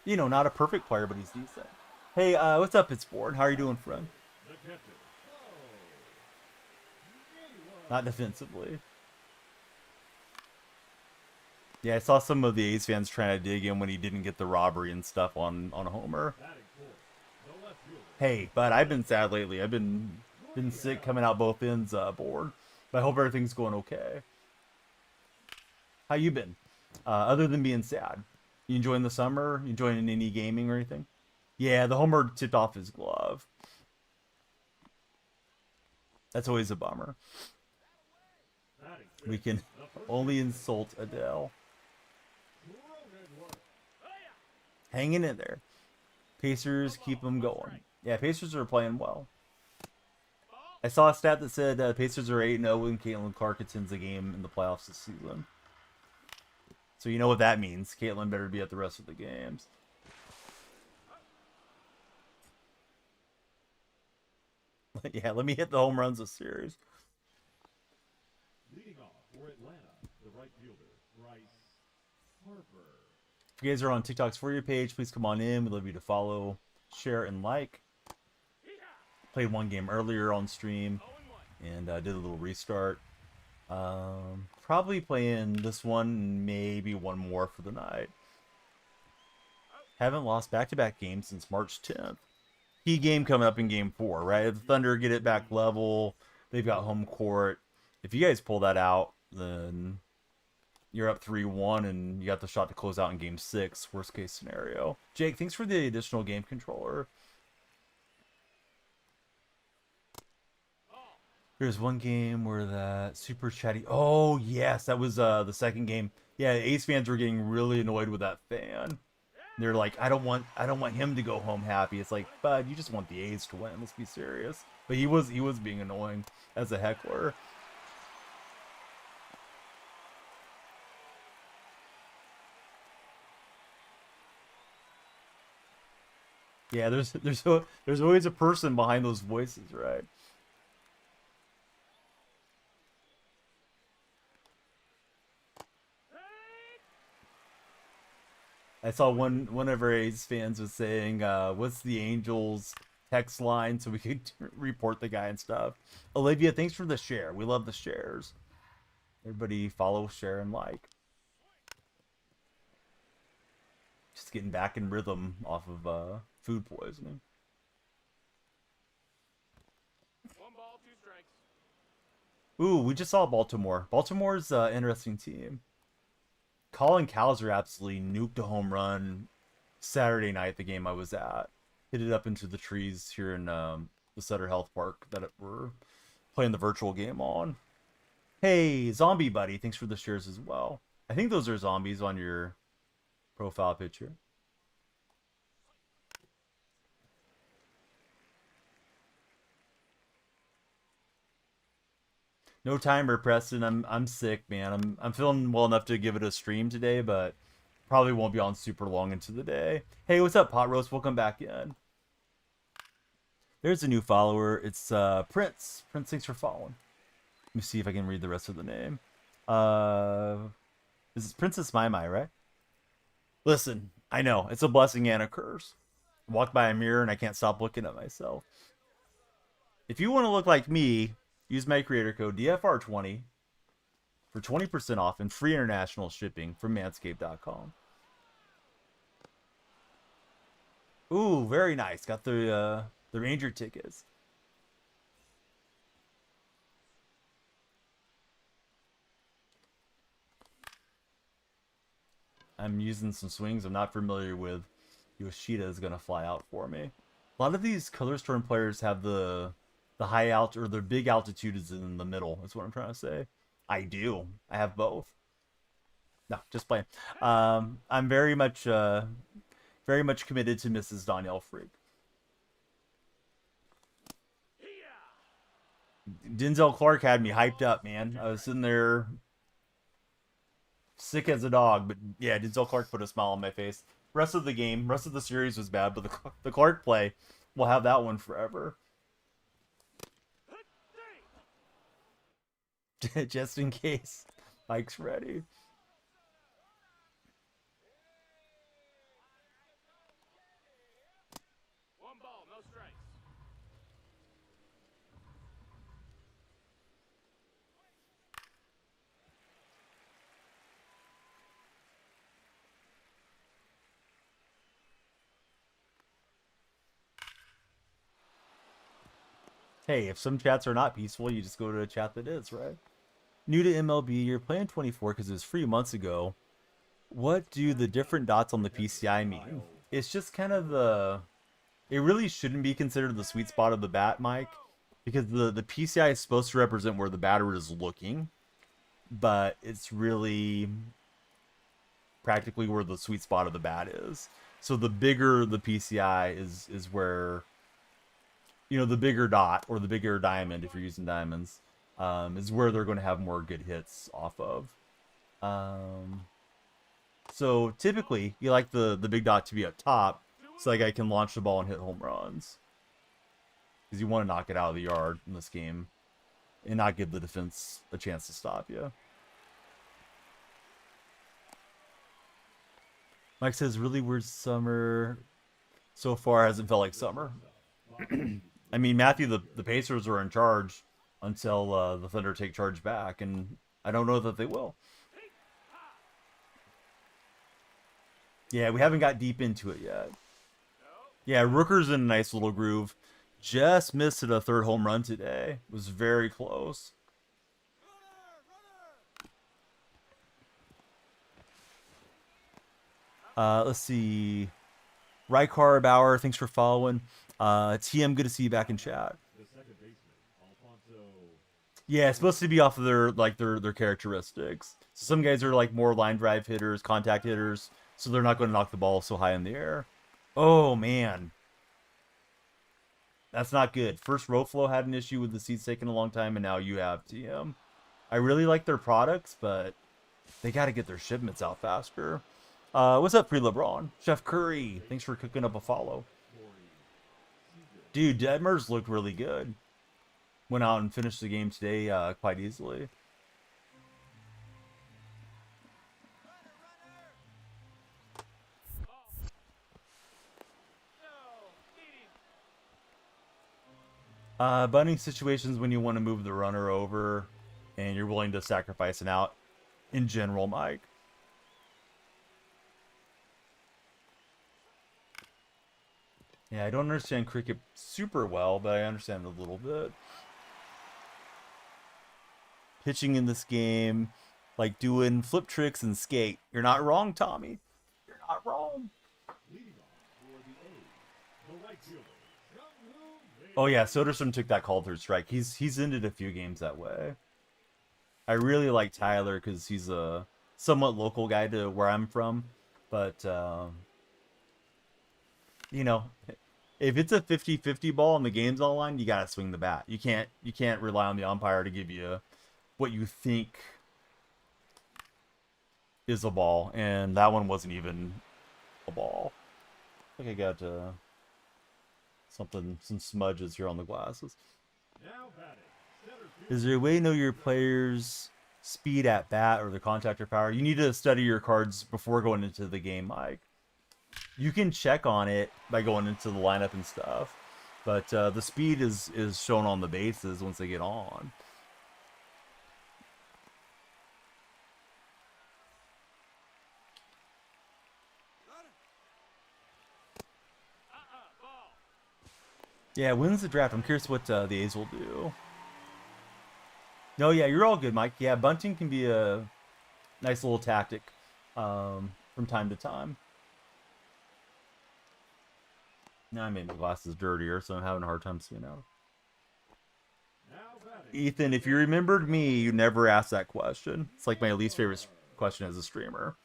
not a perfect player, but he's decent. Hey, what's up, It's Born? How are you doing, friend? Not defensively. Yeah, I saw some of the A's fans trying to dig in when he didn't get the robbery and stuff on Homer. Hey, but I've been sad lately. I've been sick coming out both ends, bored. But I hope everything's going okay. How you been? Other than being sad, you enjoying the summer? You enjoying any gaming or anything? Yeah, the Homer tipped off his glove. That's always a bummer. We can only insult Adele. Hanging in there. Pacers keep them going. Yeah, Pacers are playing well. I saw a stat that said Pacers are 8-0 when Caitlin Clark attends a game in the playoffs this season. So you know what that means. Caitlin better be at the rest of the games. Yeah, let me hit the home runs this series. Leading off for Atlanta, the right fielder, Bryce Harper. If you guys are on TikTok's For You page, please come on in. We'd love you to follow, share, and like. Played one game earlier on stream and did a little restart. Probably playing this one and maybe one more for the night. Haven't lost back-to-back games since March 10th. Key game coming up in game 4, right? If the Thunder get it back level, they've got home court. If you guys pull that out, then you're up 3-1 and you got the shot to close out in game 6, worst case scenario. Jake, thanks for the additional game controller. There's one game where that super chatty. Oh yes, that was the second game. Yeah, Ace fans were getting really annoyed with that fan. They're like, I don't want him to go home happy. It's like, bud, you just want the A's to win. Let's be serious. But he was being annoying as a heckler. Yeah, there's always a person behind those voices, right? I saw one of our A's fans was saying, "What's the Angels text line so we could report the guy and stuff." Olivia, thanks for the share. We love the shares. Everybody follow, share, and like. Just getting back in rhythm off of food poisoning. 1 ball, 2 strikes. Ooh, we just saw Baltimore. Baltimore's an interesting team. Colin Cowser absolutely nuked a home run Saturday night, the game I was at. Hit it up into the trees here in the Sutter Health Park that we're playing the virtual game on. Hey, Zombie Buddy, thanks for the shares as well. I think those are zombies on your profile picture. No timer, Preston. I'm sick, man. I'm feeling well enough to give it a stream today, but probably won't be on super long into the day. Hey, what's up, Pot Roast? Welcome back in. There's a new follower. It's Prince. Prince, thanks for following. Let me see if I can read the rest of the name. This is Princess Mai Mai, right? Listen, I know it's a blessing and a curse. I walked by a mirror and I can't stop looking at myself. If you want to look like me, use my creator code DFR20 for 20% off and free international shipping from manscaped.com. Ooh, very nice. Got the Ranger tickets. I'm using some swings I'm not familiar with. Yoshida is gonna fly out for me. A lot of these Color Storm players have the high alt or the big altitude is in the middle. That's what I'm trying to say. I do. I have both. No, just playing. I'm very much committed to Mrs. Danielle Freak. Denzel Clark had me hyped up, man. I was sitting there sick as a dog, but yeah, Denzel Clark put a smile on my face. Rest of the game, rest of the series was bad, but the Clark play, we'll have that one forever. Just in case Mike's ready. One ball, no strikes. Hey, if some chats are not peaceful, you just go to a chat that is, right? New to MLB, you're playing 24 because it was free months ago. What do the different dots on the PCI mean? It's just kind of the... It really shouldn't be considered the sweet spot of the bat, Mike, because the PCI is supposed to represent where the batter is looking, but it's really practically where the sweet spot of the bat is. So the bigger the PCI is where, you know, the bigger dot or the bigger diamond, if you're using diamonds, is where they're going to have more good hits off of. So typically, you like the big dot to be up top, so that guy can launch the ball and hit home runs. Because you want to knock it out of the yard in this game and not give the defense a chance to stop you. Mike says, really weird summer so far hasn't felt like summer. I mean, Matthew, the Pacers are in charge until the Thunder take charge back, and I don't know that they will. Yeah, we haven't got deep into it yet. Yeah, Rooker's in a nice little groove. Just missed it a third home run today. It was very close. Let's see. Rykar Bauer, thanks for following. TM, good to see you back in chat. The second baseman, Alfonso. Yeah, it's supposed to be off of their characteristics. So some guys are like more line drive hitters, contact hitters, so they're not going to knock the ball so high in the air. Oh man, that's not good. First, Roflo had an issue with the seats taking a long time, and now you have TM. I really like their products, but they got to get their shipments out faster. What's up, pre-LeBron? Chef Curry, thanks for cooking up a follow. Dude, Detmers looked really good. Went out and finished the game today quite easily. Bunting situations when you want to move the runner over and you're willing to sacrifice an out in general, Mike. Yeah, I don't understand cricket super well, but I understand it a little bit. Pitching in this game, like doing flip tricks and skate. You're not wrong, Tommy. You're not wrong. Leading off for the A's, the right fielder, Oh yeah, Soderstrom took that call through strike. He's ended a few games that way. I really like Tyler because he's a somewhat local guy to where I'm from, but you know, if it's a 50-50 ball and the game's on the line, you gotta swing the bat. You can't rely on the umpire to give you what you think is a ball, and that one wasn't even a ball. I think I got some smudges here on the glasses. now batting. Center field. Is there a way to know your player's speed at bat or the contactor power? You need to study your cards before going into the game, Mike. You can check on it by going into the lineup and stuff, but the speed is shown on the bases once they get on. Ball. Yeah, when's the draft? I'm curious what the A's will do. No, yeah, you're all good, Mike. Yeah, bunting can be a nice little tactic from time to time. Now I made my glasses dirtier, so I'm having a hard time seeing out. Now batting. Ethan, if you remembered me, you never asked that question. It's like my least favorite question as a streamer.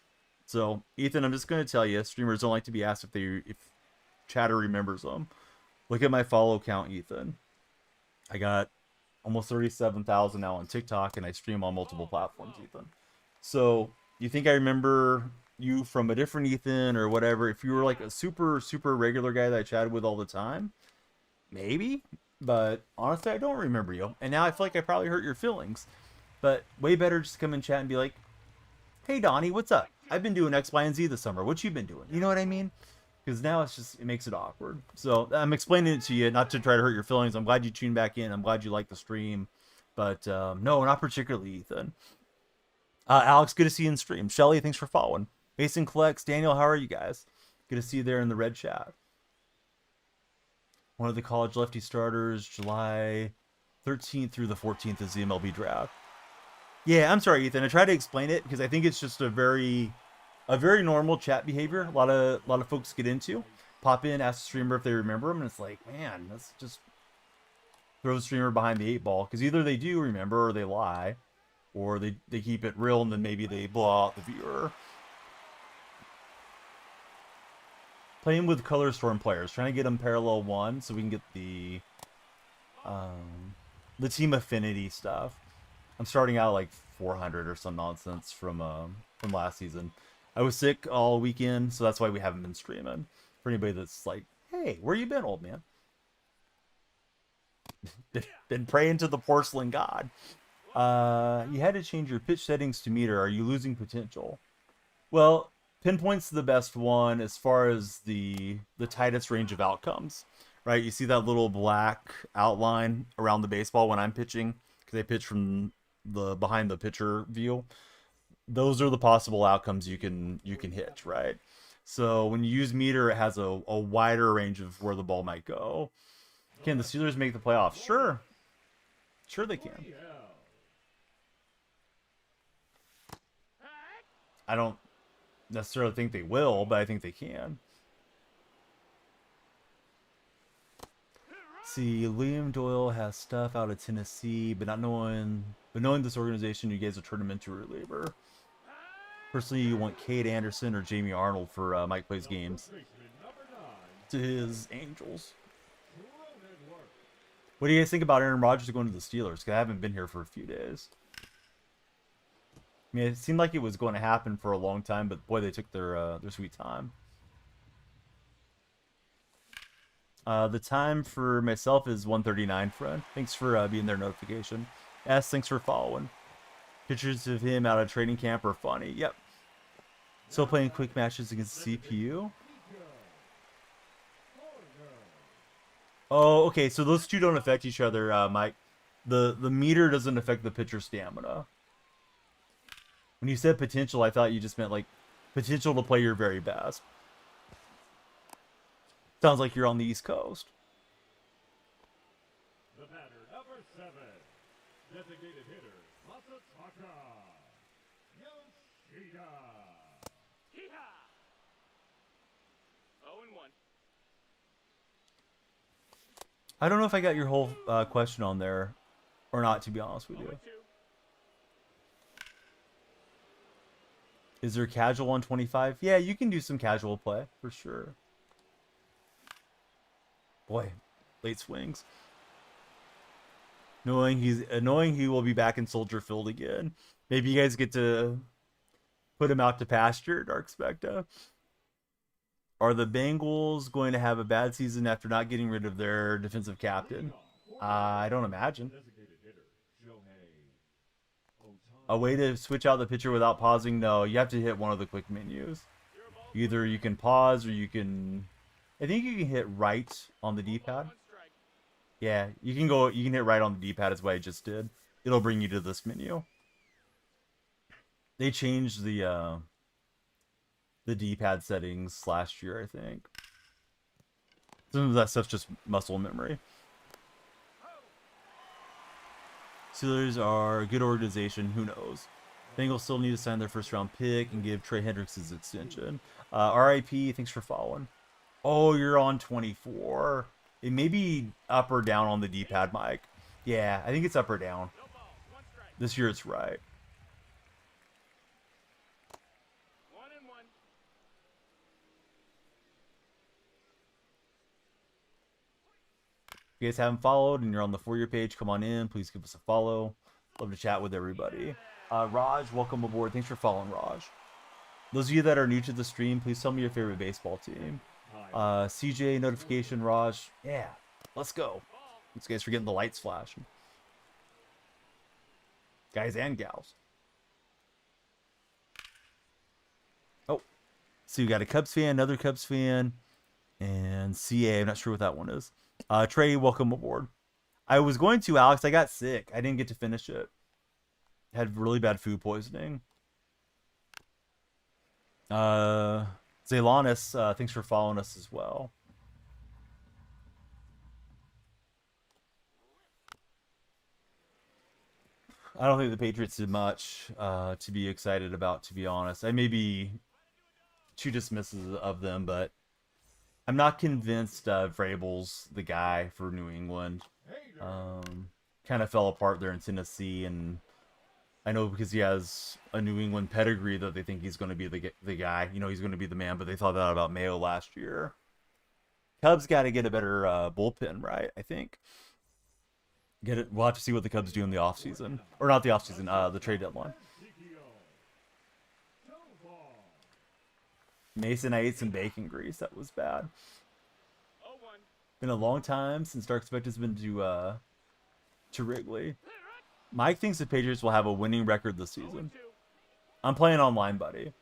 So, Ethan, I'm just going to tell you, streamers don't like to be asked if chatter remembers them. Look at my follow count, Ethan. I got almost 37,000 now on TikTok, and I stream on multiple platforms, Ethan. So, you think I remember you from a different Ethan or whatever? If you were like a super, super regular guy that I chatted with all the time, maybe. But honestly, I don't remember you. And now I feel like I probably hurt your feelings. But way better just come in chat and be like, hey, Donnie, what's up? I've been doing X, Y, and Z this summer. What you been doing? You know what I mean? Because now it makes it awkward. So I'm explaining it to you, not to try to hurt your feelings. I'm glad you tuned back in. I'm glad you liked the stream. But no, not particularly, Ethan. Alex, good to see you in stream. Shelly, thanks for following. Mason collects. Daniel, how are you guys? Good to see you there in the red chat. One of the college lefty starters, July 13th through the 14th is the MLB draft. Yeah, I'm sorry, Ethan. I tried to explain it because I think it's just a very normal chat behavior. A lot of folks get into. Pop in, ask the streamer if they remember them, and it's like, man, let's just throw the streamer behind the 8 ball, because either they do remember or they lie, or they keep it real and then maybe they blow out the viewer. Playing with Color Storm players, trying to get them parallel 1 so we can get the team affinity stuff. I'm starting out like 400 or some nonsense from last season. I was sick all weekend, so that's why we haven't been streaming. For anybody that's like, hey, where you been, old man? Been praying to the porcelain god. You had to change your pitch settings to meter. Are you losing potential? Well, pinpoint's the best one as far as the tightest range of outcomes, right? You see that little black outline around the baseball when I'm pitching, because I pitch from the behind the pitcher view. Those are the possible outcomes you can hit, right? So when you use meter, it has a wider range of where the ball might go. Can the Steelers make the playoffs? Sure they can. I don't necessarily think they will, but I think they can. See, Liam Doyle has stuff out of Tennessee, but knowing this organization, you guys will turn him into a reliever. Personally, you want Cade Anderson or Jamie Arnold for Mike Plays Games to his Angels. What do you guys think about Aaron Rodgers going to the Steelers? Because I haven't been here for a few days. I mean, it seemed like it was going to happen for a long time, but boy, they took their sweet time. The time for myself is 1:39, friend. Thanks for being their notification. S, thanks for following. Pictures of him out of training camp are funny. Yep. Still playing quick matches against CPU. Oh, okay. So those two don't affect each other, Mike. The meter doesn't affect the pitcher's stamina. When you said potential, I thought you just meant like potential to play your very best. Sounds like you're on the East Coast. The batter, number 7. Designated hitter, Masataka Yoshida. Hee-haw! 0-1. I don't know if I got your whole question on there or not, to be honest with 0-2. you. Is there casual on 25? Yeah, you can do some casual play for sure. Boy, late swings. Knowing he will be back in Soldier Field again. Maybe you guys get to put him out to pasture, Dark Spectre. Are the Bengals going to have a bad season after not getting rid of their defensive captain? I don't imagine. Designated hitter, Shohei A Ohtani. way to switch out the pitcher without pausing? No, you have to hit one of the quick menus. Either you can pause or you can... I think you can hit right on the D-pad. 1 strike. Yeah, you can hit right on the D-pad is what I just did. It'll bring you to this menu. They changed the D-pad settings last year, I think. Some of that stuff's just muscle memory. Steelers are a good organization. Who knows? Bengals still need to sign their first round pick and give Trey Hendricks his extension. RIP, thanks for following. Oh, you're on 24. It may be up or down on the D-pad, Mike. Yeah, I think it's up or down. No ball. 1 strike. This year it's right. 1-1. If you guys haven't followed and you're on the For You page, come on in. Please give us a follow. Love to chat with everybody. Raj, welcome aboard. Thanks for following, Raj. Those of you that are new to the stream, please tell me your favorite baseball team. CJ, notification, Raj. Yeah, let's go. These guys are getting the lights flashing. Guys and gals. Oh, so you got a Cubs fan, another Cubs fan, and CA. I'm not sure what that one is. Trey, welcome aboard. I was going to, Alex. I got sick. I didn't get to finish it. Had really bad food poisoning. Zaylanis, thanks for following us as well. I don't think the Patriots did much to be excited about, to be honest. I may be too dismissive of them, but I'm not convinced Vrabel's the guy for New England. Kind of fell apart there in Tennessee, and I know because he has a New England pedigree that they think he's going to be the guy. You know, he's going to be the man, but they thought that about Mayo last year. Cubs got to get a better bullpen, right? I think. Get it. We'll have to see what the Cubs do in the offseason. Or not the offseason, the trade deadline. Mason, I ate some bacon grease. That was bad. 0-1. Been a long time since Dark Spectre's been to Wrigley. Mike thinks the Patriots will have a winning record this season. 0-2. I'm playing online, buddy.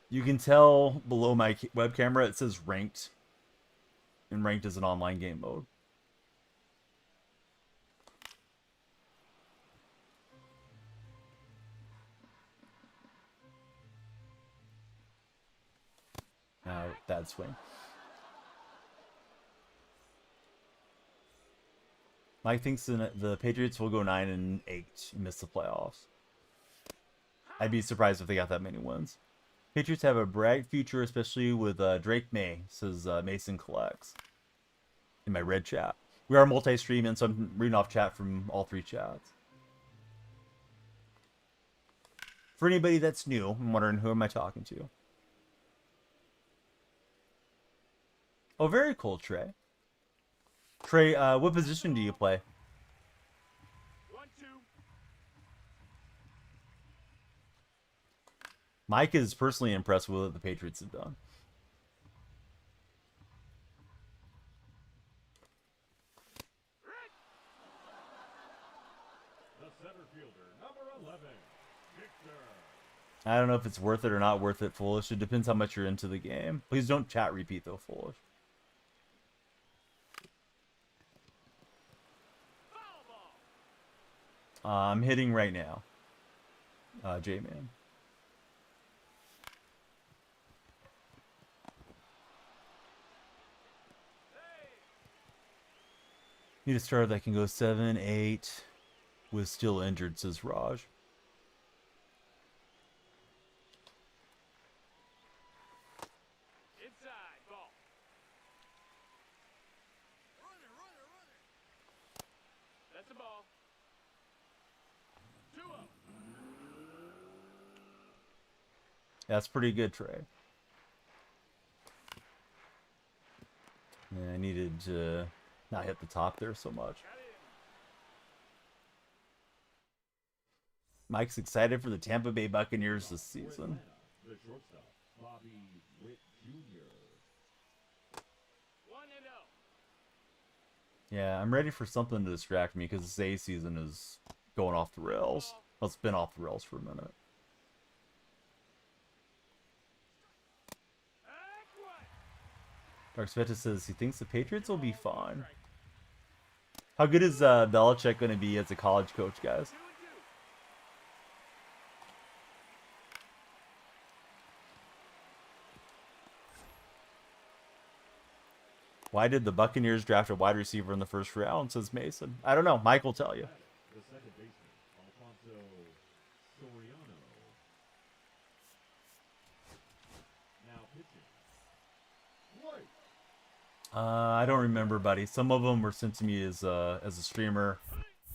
You can tell below my web camera it says ranked. And ranked is an online game mode. Bad swing. Mike thinks the Patriots will go 9-8 and miss the playoffs. I'd be surprised if they got that many wins. Patriots have a bright future, especially with Drake May, says Mason Collects. In my red chat. We are multi-streaming, so I'm reading off chat from all 3 chats. For anybody that's new, I'm wondering who am I talking to? Oh, very cool, Trey. Trey, what position do you play? 1-2. Mike is personally impressed with what the Patriots have done. The center fielder, number 11, Victor. I don't know if it's worth it or not worth it, Foolish. It depends how much you're into the game. Please don't chat repeat, though, Foolish. I'm hitting right now. J-Man. Need a starter that can go 7, 8 with still injured, says Raj. Inside. Ball. That's a ball. 2-0. That's pretty good, Trey. Yeah, I needed to not hit the top there so much. Got in. Mike's excited for the Tampa Bay Buccaneers this season. The shortstop, Bobby Witt Jr. 1-0. Yeah, I'm ready for something to distract me because this A season is going off the rails. Well, it's been off the rails for a minute. Dark Sveta says he thinks the Patriots will be fine. How good is Belichick going to be as a college coach, guys? 2-2. Why did the Buccaneers draft a wide receiver in the first round, says Mason? I don't know. Mike will tell you. The second baseman, Alfonso Soriano. Now pitching. Right. I don't remember, buddy. Some of them were sent to me as a streamer,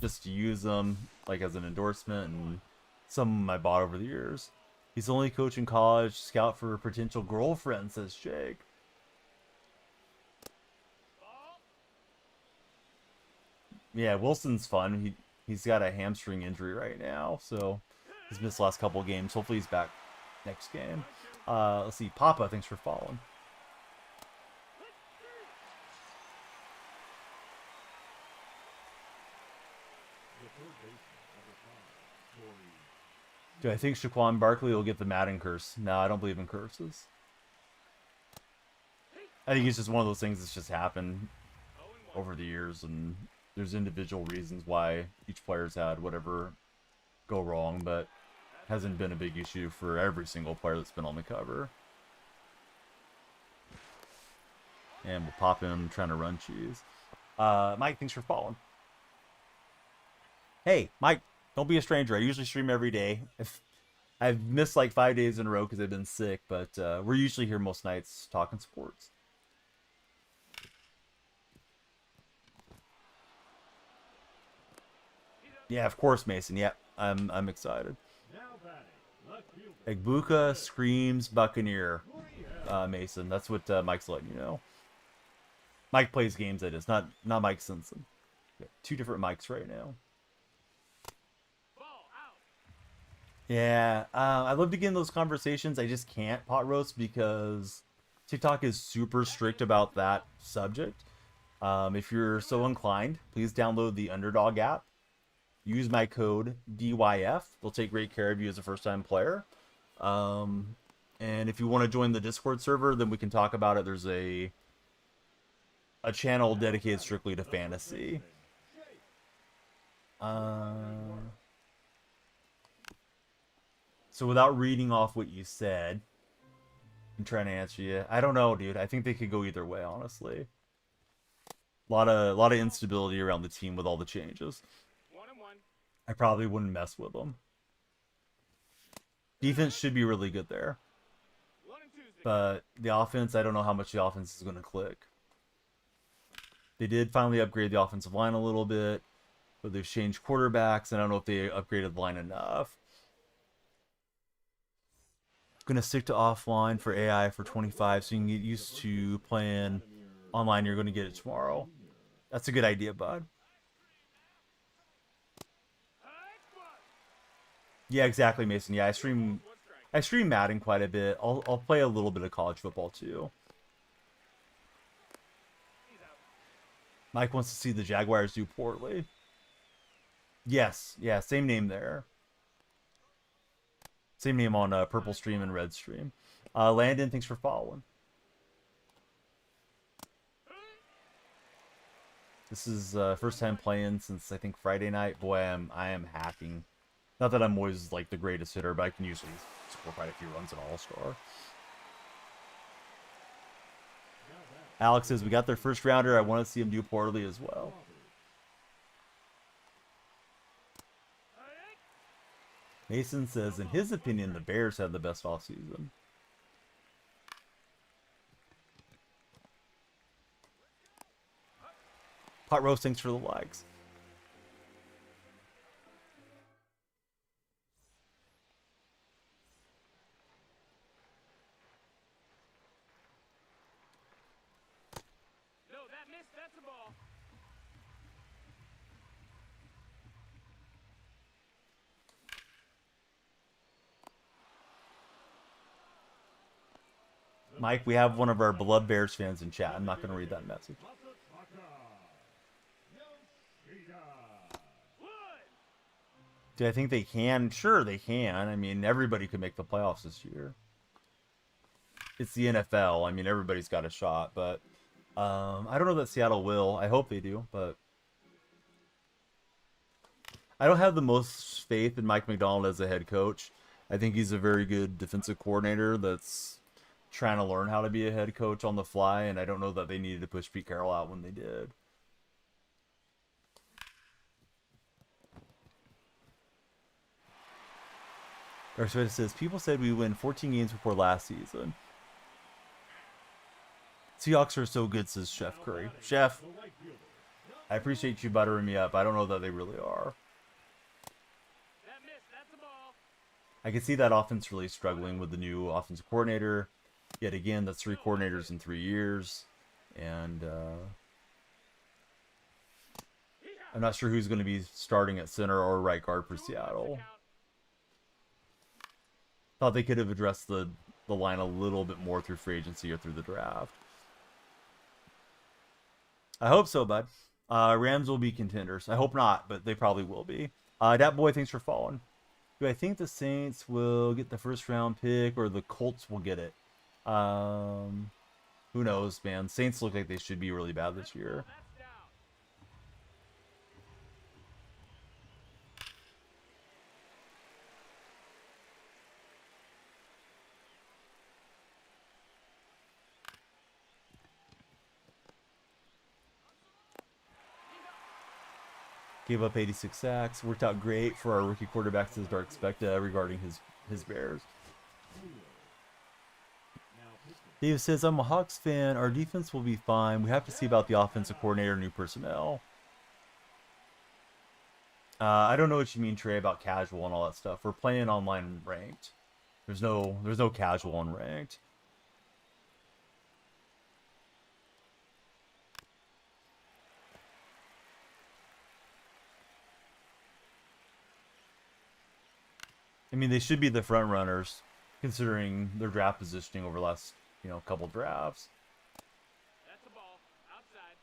just to use them like as an endorsement, and some I bought over the years. He's only coaching college, scout for a potential girlfriend, says Jake. Ball. Yeah, Wilson's fun. He's got a hamstring injury right now, so he's missed the last couple of games. Hopefully he's back next game. Let's see. Papa, thanks for following. The third baseman, number 5, Corey. Do I think Shaquan Barkley will get the Madden curse? No, I don't believe in curses. I think it's just one of those things that's just happened 0-1. over the years, and there's individual reasons why each player's had whatever go wrong, but hasn't been a big issue for every single player that's been on the cover. And we'll pop in trying to run cheese. Mike, thanks for following. Hey, Mike, don't be a stranger. I usually stream every day. I've missed like 5 days in a row because I've been sick, but we're usually here most nights talking sports. Yeah, of course, Mason. Yeah, I'm excited. Now batting, left fielder. Egbuka screams Buccaneer, Mason. That's what Mike's letting you know. Mike plays games, that is. Not Mike Simpson. Two different mics right now. Ball out. Yeah, I love to get in those conversations. I just can't pot roast because TikTok is super strict about that subject. If you're so inclined, please download the Underdog app. Use my code DYF. They'll take great care of you as a first-time player. And if you want to join the Discord server, then we can talk about it. There's a channel dedicated strictly to fantasy. So without reading off what you said, I'm trying to answer you. I don't know, dude. I think they could go either way, honestly. A lot of instability around the team with all the changes. 1-1. I probably wouldn't mess with them. Defense should be really good there. 1-2. But the offense, I don't know how much the offense is going to click. They did finally upgrade the offensive line a little bit, but they've changed quarterbacks, and I don't know if they upgraded the line enough. Going to stick to offline for AI for 25, so you can get used to playing online. You're going to get it tomorrow. That's a good idea, bud. Yeah, exactly, Mason. Yeah, I stream Madden quite a bit. I'll play a little bit of college football too. Mike wants to see the Jaguars do poorly. Yes, yeah, same name there. Same name on Purple Stream and Red Stream. Landon, thanks for following. This is first time playing since I think Friday night. Boy, I am hacking. Not that I'm always like the greatest hitter, but I can usually score quite a few runs in All-Star. Alex says we got their first rounder. I want to see him do poorly as well. Mason says, in his opinion, the Bears had the best offseason. Pot roast, thanks for the likes. No, that missed. That's a ball. Mike, we have one of our beloved Bears fans in chat. I'm not going to read that message. Do I think they can? Sure, they can. I mean, everybody could make the playoffs this year. It's the NFL. I mean, everybody's got a shot, but I don't know that Seattle will. I hope they do, but I don't have the most faith in Mike McDonald as a head coach. I think he's a very good defensive coordinator that's trying to learn how to be a head coach on the fly, and I don't know that they needed to push Pete Carroll out when they did. Darkside says, people said we win 14 games before last season. Seahawks are so good, says Chef Curry. Chef, I appreciate you buttering me up. I don't know that they really are. That missed. That's a ball. I can see that offense really struggling with the new offensive coordinator. Yet again, that's 3 coordinators in 3 years. And I'm not sure who's going to be starting at center or right guard for Seattle. Thought they could have addressed the line a little bit more through free agency or through the draft. I hope so, bud. Rams will be contenders. I hope not, but they probably will be. Dat boy, thanks for following. Do I think the Saints will get the first round pick or the Colts will get it? Who knows, man. Saints look like they should be really bad this year. That's down. Gave up 86 sacks. Worked out great for our rookie quarterback, says Dark Specta, regarding his Bears. Dave says, I'm a Hawks fan. Our defense will be fine. We have to see about the offensive coordinator, new personnel. I don't know what you mean, Trey, about casual and all that stuff. We're playing online ranked. There's no casual on ranked. I mean, they should be the front runners, considering their draft positioning over the last, couple drafts. That's a ball. Outside.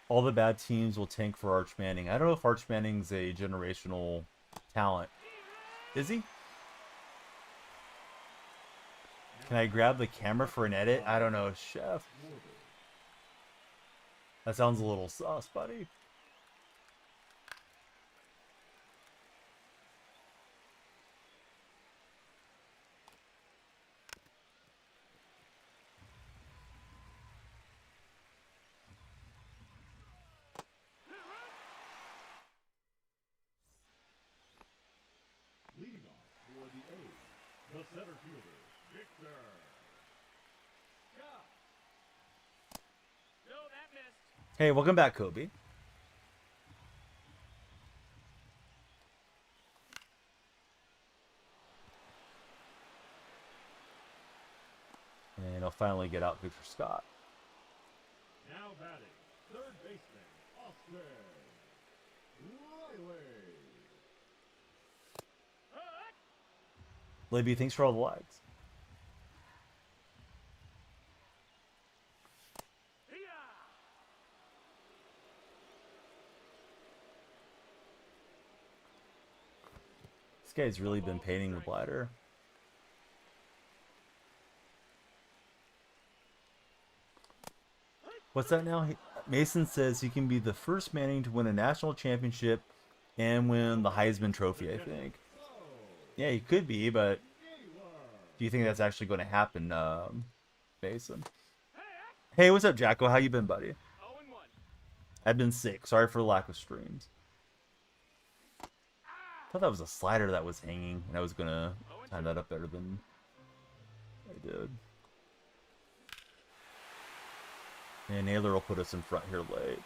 All the bad teams will tank for Arch Manning. I don't know if Arch Manning's a generational talent. Is he? Can I grab the camera for an edit? I don't know, Chef. That sounds a little sus, buddy. Leading off for the A's, the center fielder, Victor. No, that missed. Hey, welcome back, Kobe. And I'll finally get out Victor Scott. Now batting, third baseman, Austin Riley. Libby, thanks for all the likes. This guy's really been painting the bladder. What's that now? Mason says he can be the first Manning to win a national championship and win the Heisman Trophy, I think. Yeah, he could be, but do you think that's actually going to happen, Mason? Hey, what's up, Jacko? How you been, buddy? 0-1. I've been sick. Sorry for the lack of streams. I thought that was a slider that was hanging, and I was going to time that up better than I did. And Naylor will put us in front here late.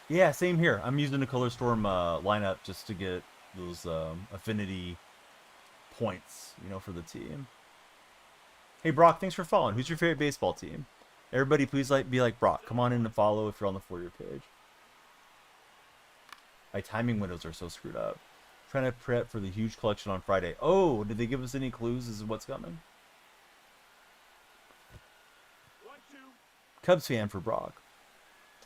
Yeah, same here. I'm using the Color Storm lineup just to get those affinity points, you know, for the team. Hey, Brock, thanks for following. Who's your favorite baseball team? Everybody, please be like Brock. Come on in and follow if you're on the For You page. My timing windows are so screwed up. Trying to prep for the huge collection on Friday. Oh, did they give us any clues as to what's coming? 1-2. Cubs fan for Brock.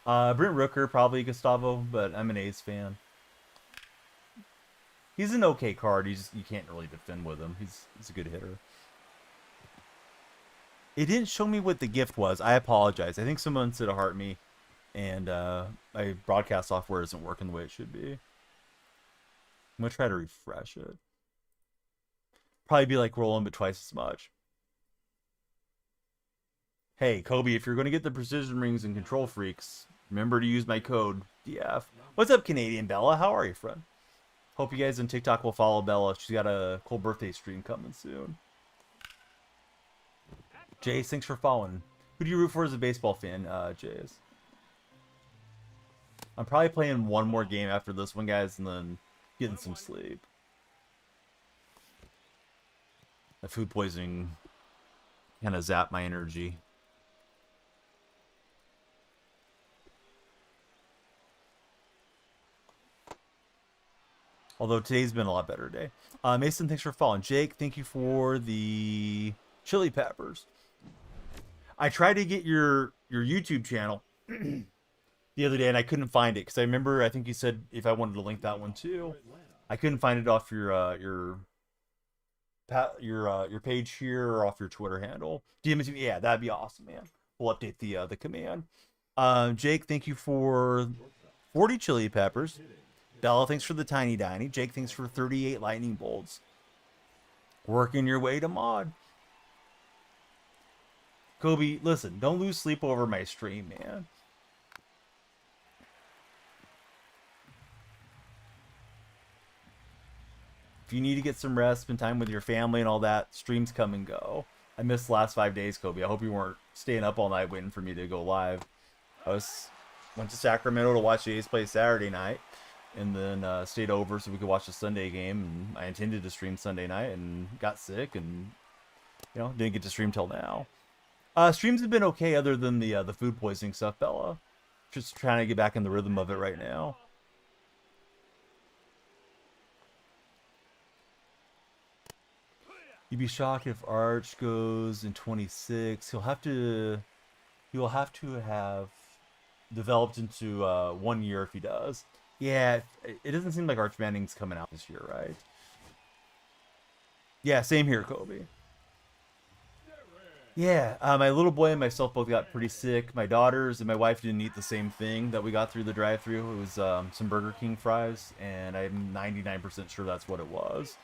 Brent Rooker, probably Gustavo, but I'm an A's fan. He's an okay card. You can't really defend with him. He's a good hitter. It didn't show me what the gift was. I apologize. I think someone said to heart me, and my broadcast software isn't working the way it should be. I'm gonna try to refresh it. Probably be like rolling, but twice as much. Hey, Kobe, if you're gonna get the precision rings and control freaks, remember to use my code DYF. What's up, Canadian Bella? How are you, friend? Hope you guys on TikTok will follow Bella. She's got a cool birthday stream coming soon. Jace, thanks for following. Who do you root for as a baseball fan, Jace? I'm probably playing one more game after this one, guys, and then getting some sleep. The food poisoning kind of zapped my energy. Although today's been a lot better day. Mason, thanks for following. Jake, thank you for the chili peppers. I tried to get your YouTube channel the other day, and I couldn't find it because I remember I think you said if I wanted to link that one too. I couldn't find it off your page here or off your Twitter handle. DM, yeah, that'd be awesome, man. We'll update the command. Jake, thank you for 40 chili peppers. Bella, thanks for the tiny diny. Jake, thanks for 38 lightning bolts. Working your way to mod. Kobe, listen, don't lose sleep over my stream, man. If you need to get some rest, spend time with your family and all that, streams come and go. I missed the last 5 days, Kobe. I hope you weren't staying up all night waiting for me to go live. Went to Sacramento to watch the A's play Saturday night, and then stayed over so we could watch the Sunday game. And I intended to stream Sunday night and got sick and, you know, didn't get to stream till now. Streams have been okay other than the food poisoning stuff, Bella. Just trying to get back in the rhythm of it right now. You'd be shocked if Arch goes in 26. He'll have to have developed into 1 year if he does. Yeah, it doesn't seem like Arch Manning's coming out this year, right? Yeah, same here, Kobe. Yeah, my little boy and myself both got pretty sick. My daughters and my wife didn't eat the same thing that we got through the drive-thru. It was some Burger King fries, and I'm 99% sure that's what it was.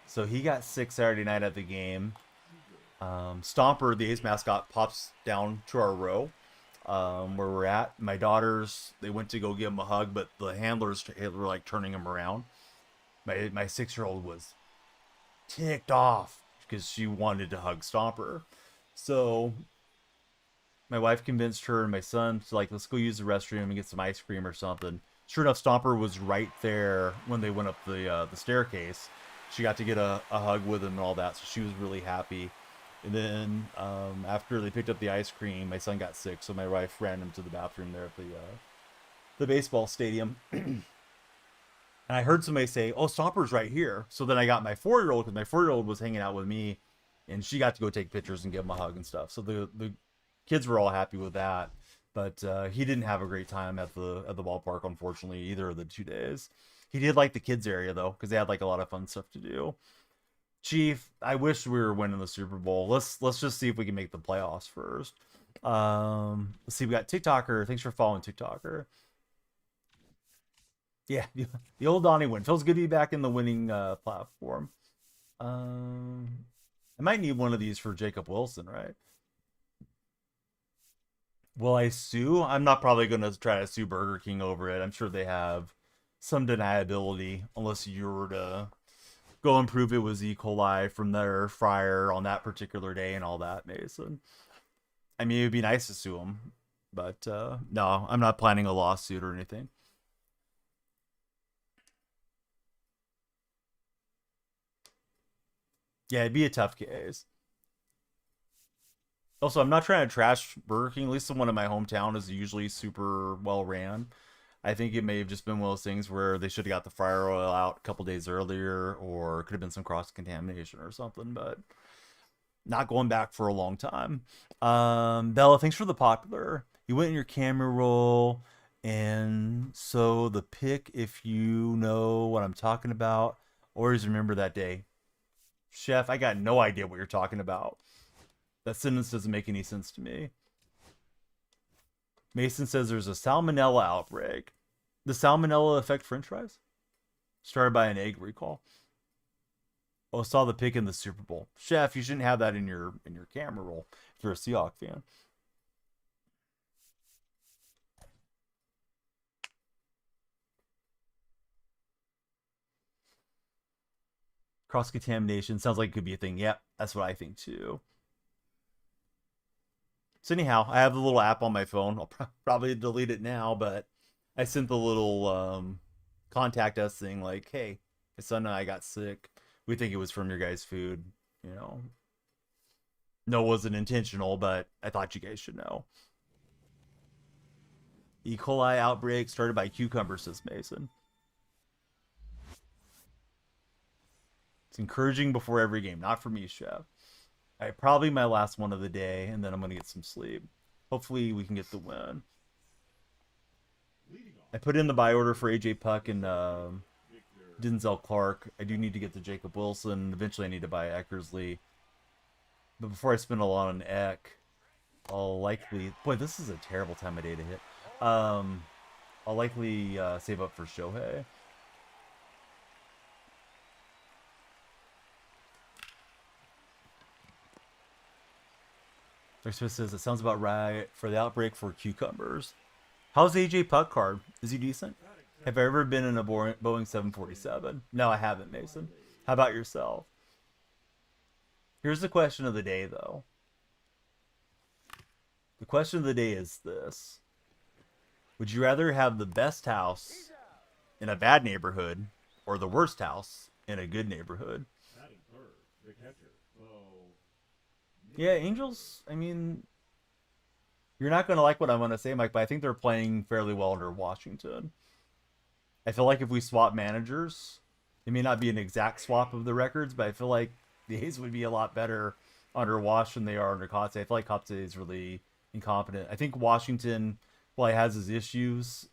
So he got sick Saturday night at the game. Stomper, the A's mascot, pops down to our row where we're at. My daughters, they went to go give him a hug, but the handlers were like turning him around. My 6-year-old was ticked off because she wanted to hug Stomper. So my wife convinced her and my son to like, let's go use the restroom and get some ice cream or something. Sure enough, Stomper was right there when they went up the staircase. She got to get a hug with him and all that, so she was really happy. And then after they picked up the ice cream, my son got sick, so my wife ran him to the bathroom there at the baseball stadium. And I heard somebody say, oh, Stomper's right here. So then I got my 4-year-old, because my 4-year-old was hanging out with me, and she got to go take pictures and give him a hug and stuff. So the kids were all happy with that. But he didn't have a great time at the ballpark, unfortunately, either of the 2 days. He did like the kids area though, because they had like a lot of fun stuff to do. Chief, I wish we were winning the Super Bowl. Let's just see if we can make the playoffs first. Let's see. We got TikToker. Thanks for following TikToker. Yeah, the old Donnie win. Feels good to be back in the winning platform. I might need one of these for Jacob Wilson, right? Will I sue? I'm not probably going to try to sue Burger King over it. I'm sure they have some deniability, unless you were to go and prove it was E. coli from their fryer on that particular day and all that, Mason. I mean, it would be nice to sue them, but no, I'm not planning a lawsuit or anything. Yeah, it'd be a tough case. Also, I'm not trying to trash Burger King. At least the one in my hometown is usually super well ran. I think it may have just been one of those things where they should have got the fryer oil out a couple days earlier, or it could have been some cross contamination or something, but not going back for a long time. Bella, thanks for the popular. You went in your camera roll, and so the pick, if you know what I'm talking about, always remember that day. Chef, I got no idea what you're talking about. That sentence doesn't make any sense to me. Mason says there's a salmonella outbreak. The salmonella affect French fries? Started by an egg recall. Oh, saw the pick in the Super Bowl. Chef, you shouldn't have that in your camera roll if you're a Seahawks fan. Cross contamination sounds like it could be a thing. Yep, that's what I think too. So anyhow, I have the little app on my phone. I'll probably delete it now, but I sent the little contact us thing like, hey, my son and I got sick. We think it was from your guys' food. You know, no, it wasn't intentional, but I thought you guys should know. E. coli outbreak started by cucumbers, says Mason. It's encouraging before every game. Not for me, Chef. All right, probably my last one of the day, and then I'm going to get some sleep. Hopefully we can get the win. I put in the buy order for AJ Puck and Denzel Clark. I do need to get the Jacob Wilson. Eventually I need to buy Eckersley. But before I spend a lot on Eck, I'll likely... Boy, this is a terrible time of day to hit. I'll likely save up for Shohei. Smith says it sounds about right for the outbreak for cucumbers. How's AJ Puck card? Is he decent? Have I ever been in a Boeing 747? No, I haven't, Mason. How about yourself? Here's the question of the day, though. The question of the day is this. Would you rather have the best house in a bad neighborhood or the worst house in a good neighborhood? Yeah, Angels, I mean, you're not going to like what I'm going to say, Mike, but I think they're playing fairly well under Washington. I feel like if we swap managers, it may not be an exact swap of the records, but I feel like the A's would be a lot better under Wash than they are under Kotsay. I feel like Kotsay is really incompetent. I think Washington, while he has his issues,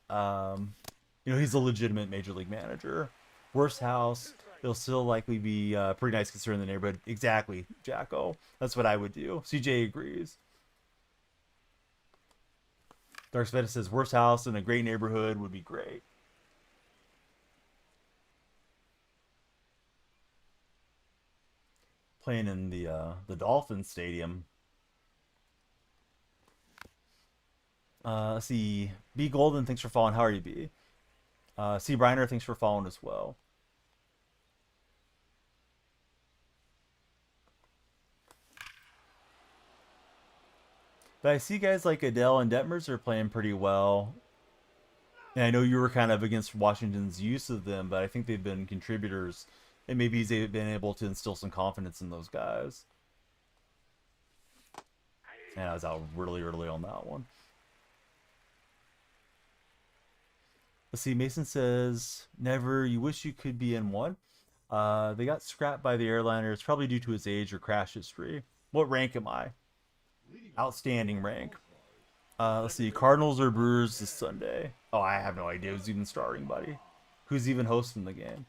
he's a legitimate major league manager. Worst house, it'll still likely be pretty nice considering the neighborhood. Exactly, Jacko. That's what I would do. CJ agrees. Dark Sveta says worst house in a great neighborhood would be great. Playing in the Dolphins Stadium. Let's see. B Golden, thanks for following. How are you, B? C Briner, thanks for following as well. But I see guys like Adele and Detmers are playing pretty well. And I know you were kind of against Washington's use of them, but I think they've been contributors. And maybe he's been able to instill some confidence in those guys. And I was out really early on that one. Let's see, Mason says, never, you wish you could be in one. They got scrapped by the airliner. It's probably due to his age or crash history. What rank am I? Outstanding rank. Let's see, Cardinals or Brewers this Sunday. Oh, I have no idea who's even starting, buddy. who's even hosting the game.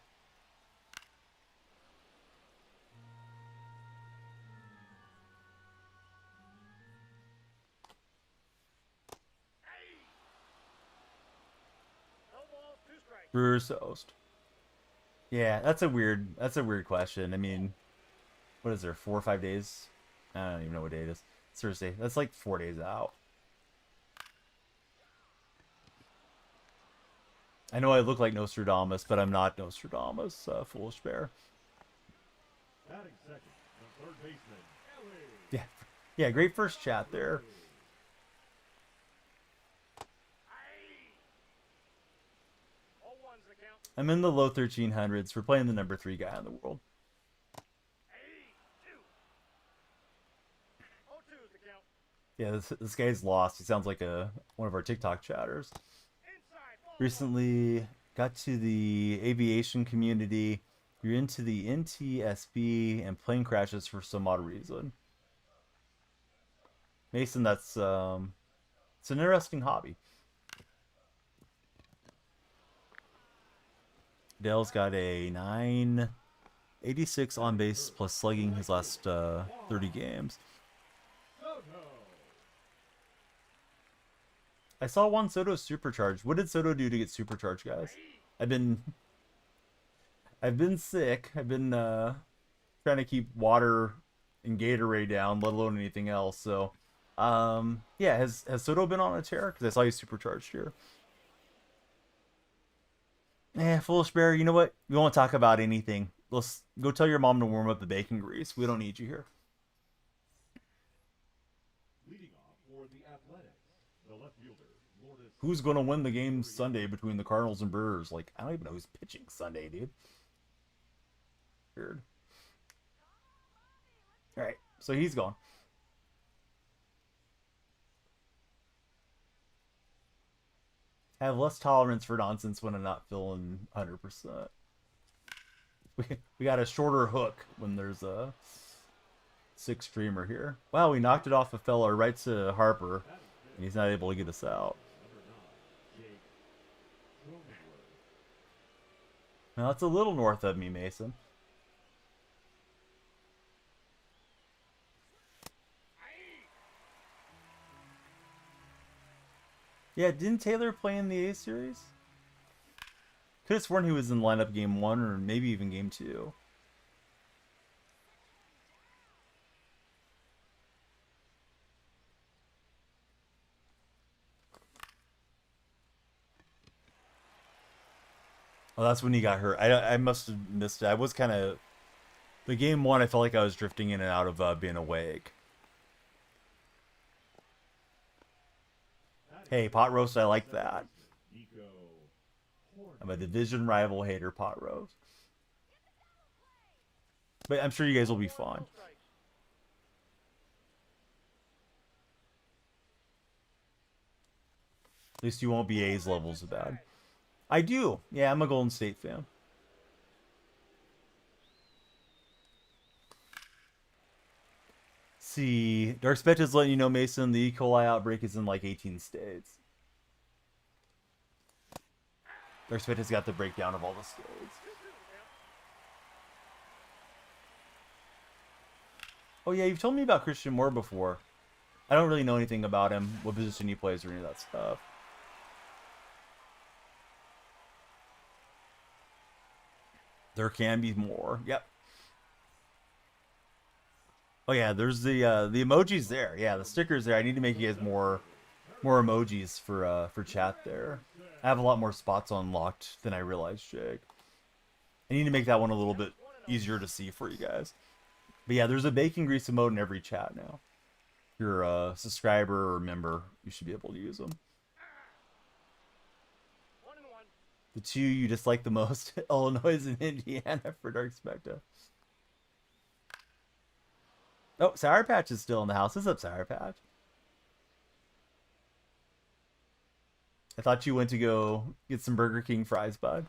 No balls, 2 strikes. Brewers host. Yeah, that's a weird question. I mean, what is there, 4 or 5 days? I don't even know what day it is. It's Thursday. That's like 4 days out. I know I look like Nostradamus, but I'm not Nostradamus, foolish bear. Batting second, the third baseman, Ellie. Yeah, yeah, great first chat there. All ones the count. I'm in the low 1300s. We're playing the number 3 guy in the world. 0-2's the count. Yeah, this guy's lost. He sounds like one of our TikTok chatters. Inside, ball 1. Recently got to the aviation community. You're into the NTSB and plane crashes for some odd reason. Mason, that's it's an interesting hobby. Dale's got a 986 on base plus slugging his last 30 games. I saw Juan Soto supercharged. What did Soto do to get supercharged, guys? I've been sick. I've been trying to keep water and Gatorade down, let alone anything else. So, yeah, has Soto been on a tear? Because I saw you supercharged here. Foolish bear. You know what? We won't talk about anything. Let's go tell your mom to warm up the bacon grease. We don't need you here. Leading off for the Athletics, the left fielder, Lourdes. Who's going to win the game Sunday between the Cardinals and Brewers? Like, I don't even know who's pitching Sunday, dude. Weird. All right, so he's gone. I have less tolerance for nonsense when I'm not feeling 100%. We got a shorter hook when there's a 6 streamer here. Wow, we knocked it off a fella right to Harper, and he's not able to get us out. Now that's a little north of me, Mason. Yeah, didn't Taylor play in the A series? Could have sworn he was in lineup game 1 or maybe even game 2. Oh, that's when he got hurt. I must have missed it. I was kind of... The game 1, I felt like I was drifting in and out of being awake. Hey, pot roast, I like that. I'm a division rival hater, pot roast. But I'm sure you guys will be fine. At least you won't be A's levels of bad. I do. Yeah, I'm a Golden State fan. See, Dark Spectre is letting you know, Mason, the E. coli outbreak is in like 18 states. Dark Spectre's got the breakdown of all the states. Oh yeah, you've told me about Christian Moore before. I don't really know anything about him, what position he plays, or any of that stuff. There can be more. Yep. Oh yeah, there's the emojis there. Yeah, the stickers there. I need to make you guys more emojis for chat there. I have a lot more spots unlocked than I realized, Jake. I need to make that one a little bit easier to see for you guys. But yeah, there's a bacon grease emote in every chat now. If you're a subscriber or member, you should be able to use them. 1-1. The 2 you dislike the most, Illinois and Indiana for Dark Spectre. Oh, Sour Patch is still in the house. What's up, Sour Patch? I thought you went to go get some Burger King fries, bud.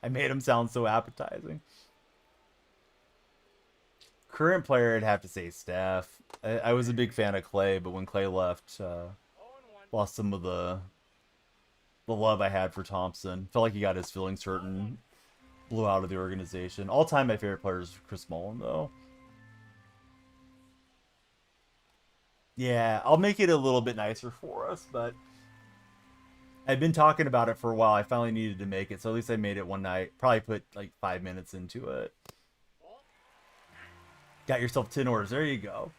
I made him sound so appetizing. Current player, I'd have to say Steph. I was a big fan of Clay, but when Clay left, 0-1. lost some of the the love I had for Thompson. Felt like he got his feelings hurt and blew out of the organization. All time, my favorite player is Chris Mullin, though. Yeah, I'll make it a little bit nicer for us, but I've been talking about it for a while. I finally needed to make it, so at least I made it one night. Probably put like 5 minutes into it. Got yourself 10 orders. There you go.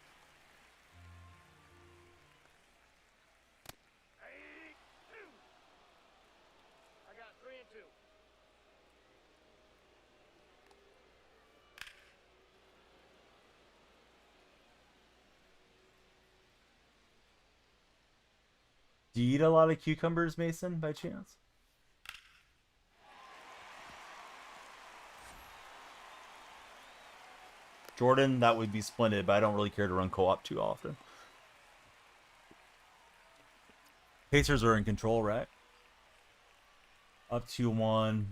I got 3 and 2. Do you eat a lot of cucumbers, Mason, by chance? Jordan, that would be splendid, but I don't really care to run co-op too often. Pacers are in control, right? Up 2-1.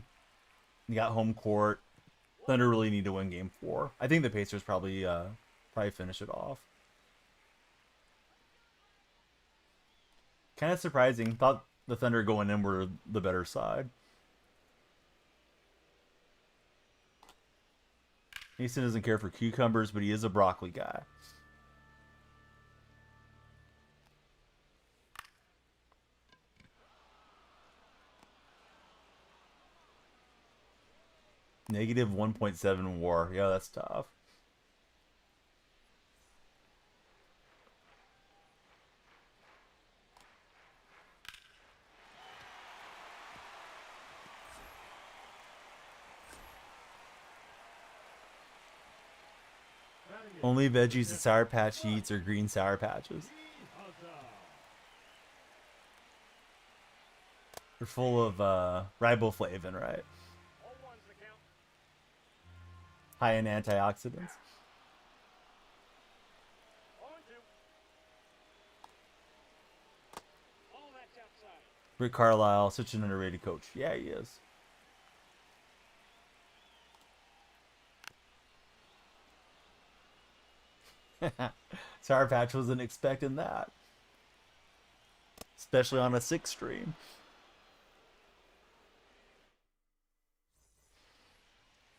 You got home court. Thunder really need to win game 4. I think the Pacers probably finish it off. Kind of surprising. Thought the Thunder going in were the better side. Mason doesn't care for cucumbers, but he is a broccoli guy. Negative 1.7 war. Yeah, that's tough. Only veggies at Sour Patch he eats are green Sour Patches. They're full of riboflavin, right? All ones that count. High in antioxidants. All and 2. All that's outside. Rick Carlisle, such an underrated coach. Yeah, he is. Sour Patch wasn't expecting that. Especially on a 6 stream.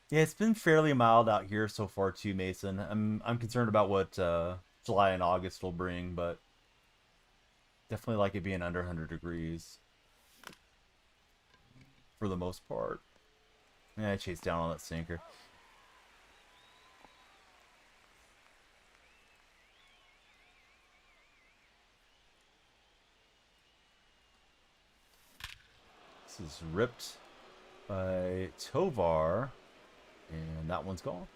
Yeah, it's been fairly mild out here so far too, Mason. I'm concerned about what July and August will bring, but definitely like it being under 100 degrees for the most part. Yeah, I chased down on that sinker. This is ripped by Tovar, and that one's gone.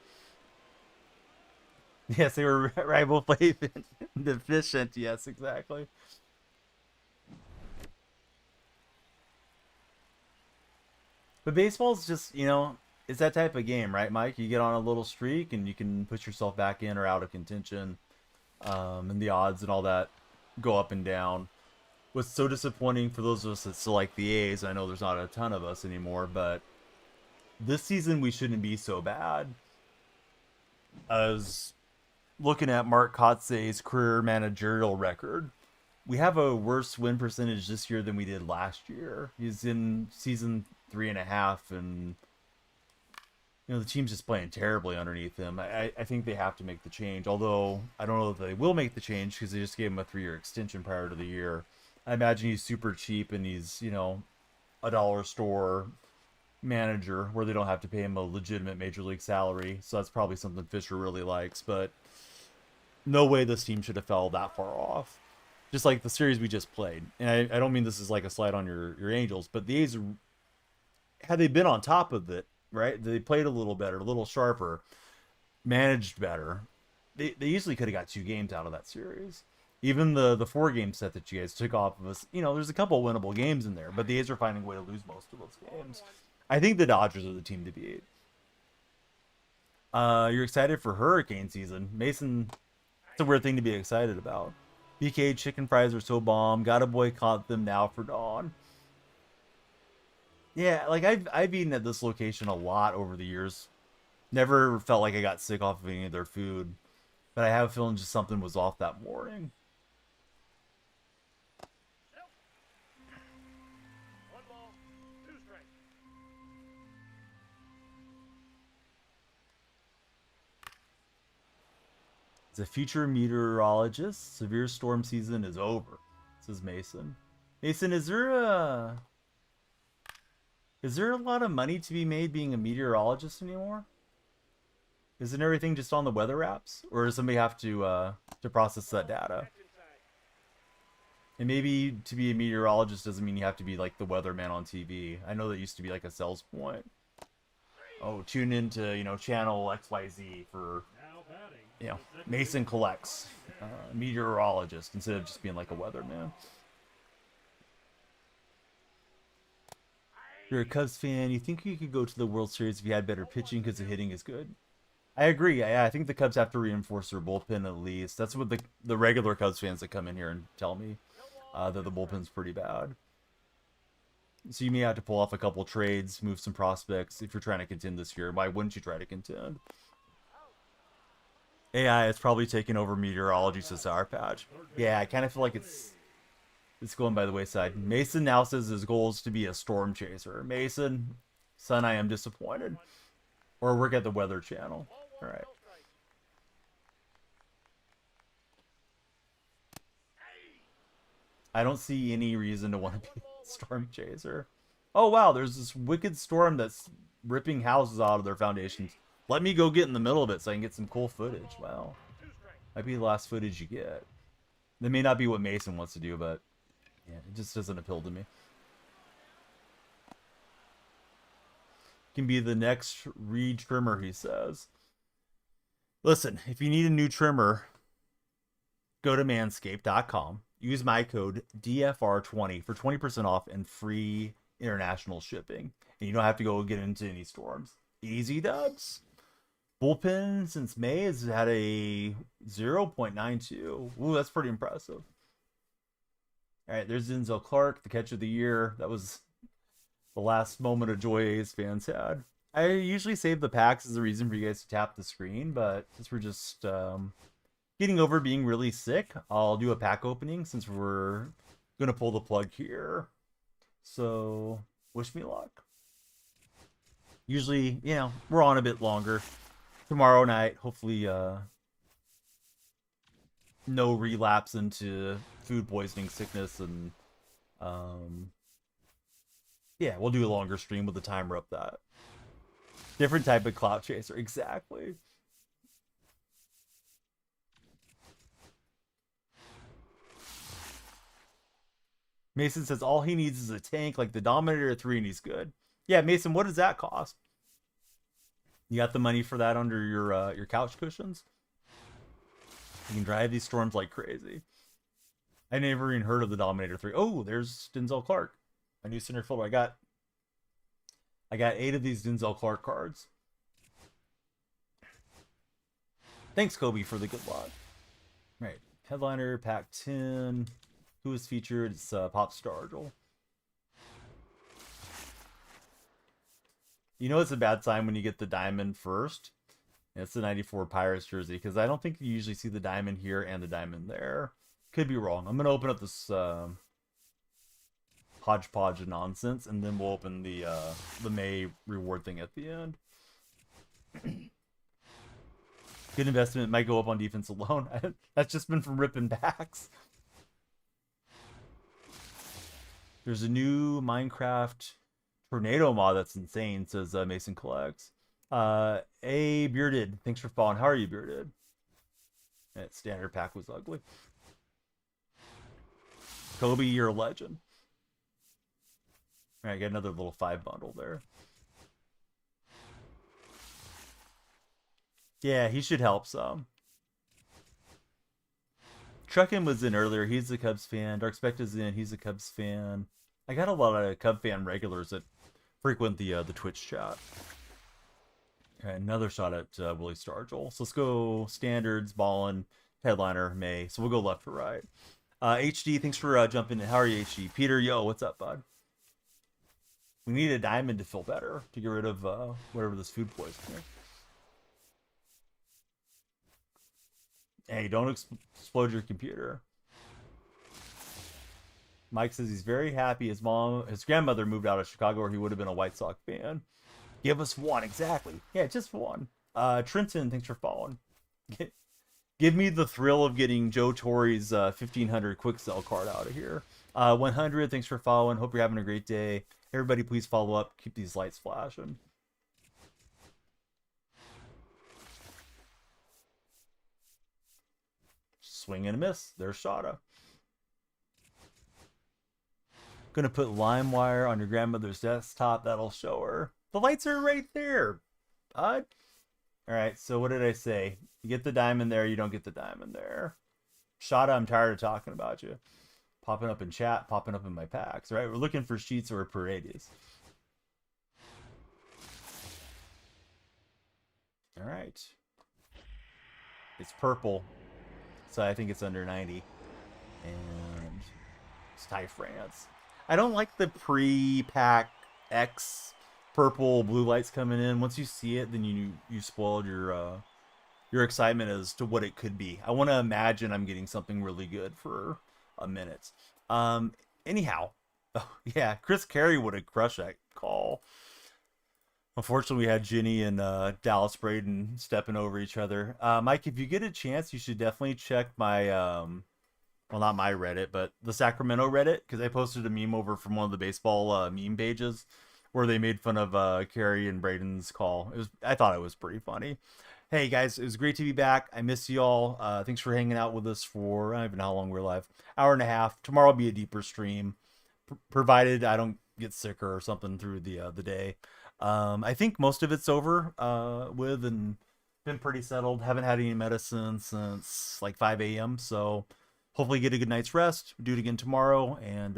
Yes, they were riboflavin deficient. Yes, exactly. But baseball's just, it's that type of game, right, Mike? You get on a little streak and you can put yourself back in or out of contention, and the odds and all that go up and down. What's so disappointing for those of us that still like the A's, I know there's not a ton of us anymore, but this season we shouldn't be so bad. I was looking at Mark Kotze's career managerial record. We have a worse win percentage this year than we did last year. He's in season 3.5, and the team's just playing terribly underneath him. I think they have to make the change, although I don't know if they will make the change because they just gave him a 3-year extension prior to the year. I imagine he's super cheap and he's, a dollar store manager where they don't have to pay him a legitimate major league salary. So that's probably something Fisher really likes, but no way this team should have fell that far off. Just like the series we just played. And I don't mean this is like a slight on your Angels, but the A's, had they been on top of it, right? They played a little better, a little sharper, managed better. They easily could have got 2 games out of that series. Even the 4-game set that you guys took off of us, there's a couple winnable games in there, but the A's are finding a way to lose most of those games. I think the Dodgers are the team to beat. You're excited for hurricane season. Mason, it's a weird thing to be excited about. BK chicken fries are so bomb. Gotta boycott them now for Dawn. Yeah, like I've eaten at this location a lot over the years. Never felt like I got sick off of any of their food, but I have a feeling just something was off that morning. As a future meteorologist, severe storm season is over, says Mason. Mason, is there a lot of money to be made being a meteorologist anymore? Isn't everything just on the weather apps, or does somebody have to process that data? That's inside. And maybe to be a meteorologist doesn't mean you have to be like the weatherman on TV. I know that used to be like a sales point. Oh, tune into, channel XYZ for, Now batting. Mason collects, meteorologist, instead of just being like a weatherman. You're a Cubs fan. You think you could go to the World Series if you had better pitching because the hitting is good? I agree. I think the Cubs have to reinforce their bullpen at least. That's what the regular Cubs fans that come in here and tell me that the bullpen's pretty bad. So you may have to pull off a couple trades, move some prospects if you're trying to contend this year. Why wouldn't you try to contend? AI is probably taking over meteorology, says Sour Patch. Yeah, I kind of feel like it's going by the wayside. Mason now says his goal is to be a storm chaser. Mason, son, I am disappointed. Or work at the Weather Channel. All right. I don't see any reason to want to be a storm chaser. Oh, wow, there's this wicked storm that's ripping houses out of their foundations. Let me go get in the middle of it so I can get some cool footage. Wow. Might be the last footage you get. That may not be what Mason wants to do, but yeah, it just doesn't appeal to me. Can be the next Reed trimmer, he says. Listen, if you need a new trimmer, go to manscaped.com. Use my code DFR20 for 20% off and free international shipping. And you don't have to go get into any storms. Easy dubs. Bullpen since May has had a 0.92. Ooh, that's pretty impressive. All right, there's Denzel Clark, the catch of the year. That was the last moment of joy A's fans had. I usually save the packs as a reason for you guys to tap the screen, but since we're just getting over being really sick, I'll do a pack opening since we're going to pull the plug here. So, wish me luck. Usually, we're on a bit longer. Tomorrow night, hopefully no relapse into food poisoning sickness, and yeah, we'll do a longer stream with the timer up that. Different type of clout chaser, exactly. Mason says all he needs is a tank like the Dominator 3 and he's good. Yeah, Mason, what does that cost? You got the money for that under your couch cushions? You can drive these storms like crazy. I never even heard of the Dominator 3. Oh, there's Denzel Clark, my new center fielder. I got 8 of these Denzel Clark cards. Thanks, Kobe, for the good luck. All right, headliner pack 10. Who is featured? It's Pop Stargell. It's a bad sign when you get the diamond first. It's the 94 Pirates jersey, because I don't think you usually see the diamond here and the diamond there. Could be wrong. I'm going to open up this hodgepodge of nonsense, and then we'll open the May reward thing at the end. Good investment. Might go up on defense alone. That's just been from ripping backs. There's a new Minecraft tornado mod that's insane, says Mason Collects. Hey, Bearded, thanks for following. How are you, Bearded? That standard pack was ugly. Kobe, you're a legend. All right, got another little 5 bundle there. Yeah, he should help some. Truckin was in earlier. He's a Cubs fan. Dark Spect is in. He's a Cubs fan. I got a lot of Cub fan regulars that frequent the Twitch chat. All right, another shot at Willie Stargell. So let's go standards, ballin', headliner, May. So we'll go left to right. HD, thanks for jumping in. How are you, HD? Peter, yo, what's up, bud? We need a diamond to feel better, to get rid of whatever this food poisoning is. Hey, don't explode your computer. Mike says he's very happy his grandmother moved out of Chicago, or he would have been a White Sox fan. Give us one, exactly. Yeah, just one. Trenton, thanks for following. Give me the thrill of getting Joe Torre's 1500 quick sell card out of here. 100, thanks for following. Hope you're having a great day. Everybody, please follow up. Keep these lights flashing. Swing and a miss. There's Shada. Gonna put LimeWire on your grandmother's desktop. That'll show her. The lights are right there, bud. All right, so what did I say? You get the diamond there, you don't get the diamond there. Shada, I'm tired of talking about you. Popping up in chat, popping up in my packs, right? We're looking for sheets or Paredes. All right. It's purple, so I think it's under 90. And it's Thai France. I don't like the pre-pack X purple blue lights coming in. Once you see it, then you spoiled your excitement as to what it could be. I want to imagine I'm getting something really good for a minute. Anyhow, oh, yeah, Chris Carey would have crushed that call. Unfortunately, we had Ginny and Dallas Braden stepping over each other. Mike, if you get a chance, you should definitely check my well, not my Reddit, but the Sacramento Reddit, because I posted a meme over from one of the baseball meme pages where they made fun of Carey and Braden's call. I thought it was pretty funny. Hey guys, it was great to be back. I miss you all. Thanks for hanging out with us for, I don't even know how long we're live. Hour and a half. Tomorrow will be a deeper stream, provided I don't get sicker or something through the day. I think most of it's over with and been pretty settled. Haven't had any medicine since like 5 a.m. So hopefully get a good night's rest. Do it again tomorrow, and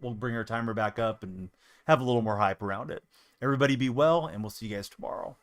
we'll bring our timer back up and have a little more hype around it. Everybody be well, and we'll see you guys tomorrow.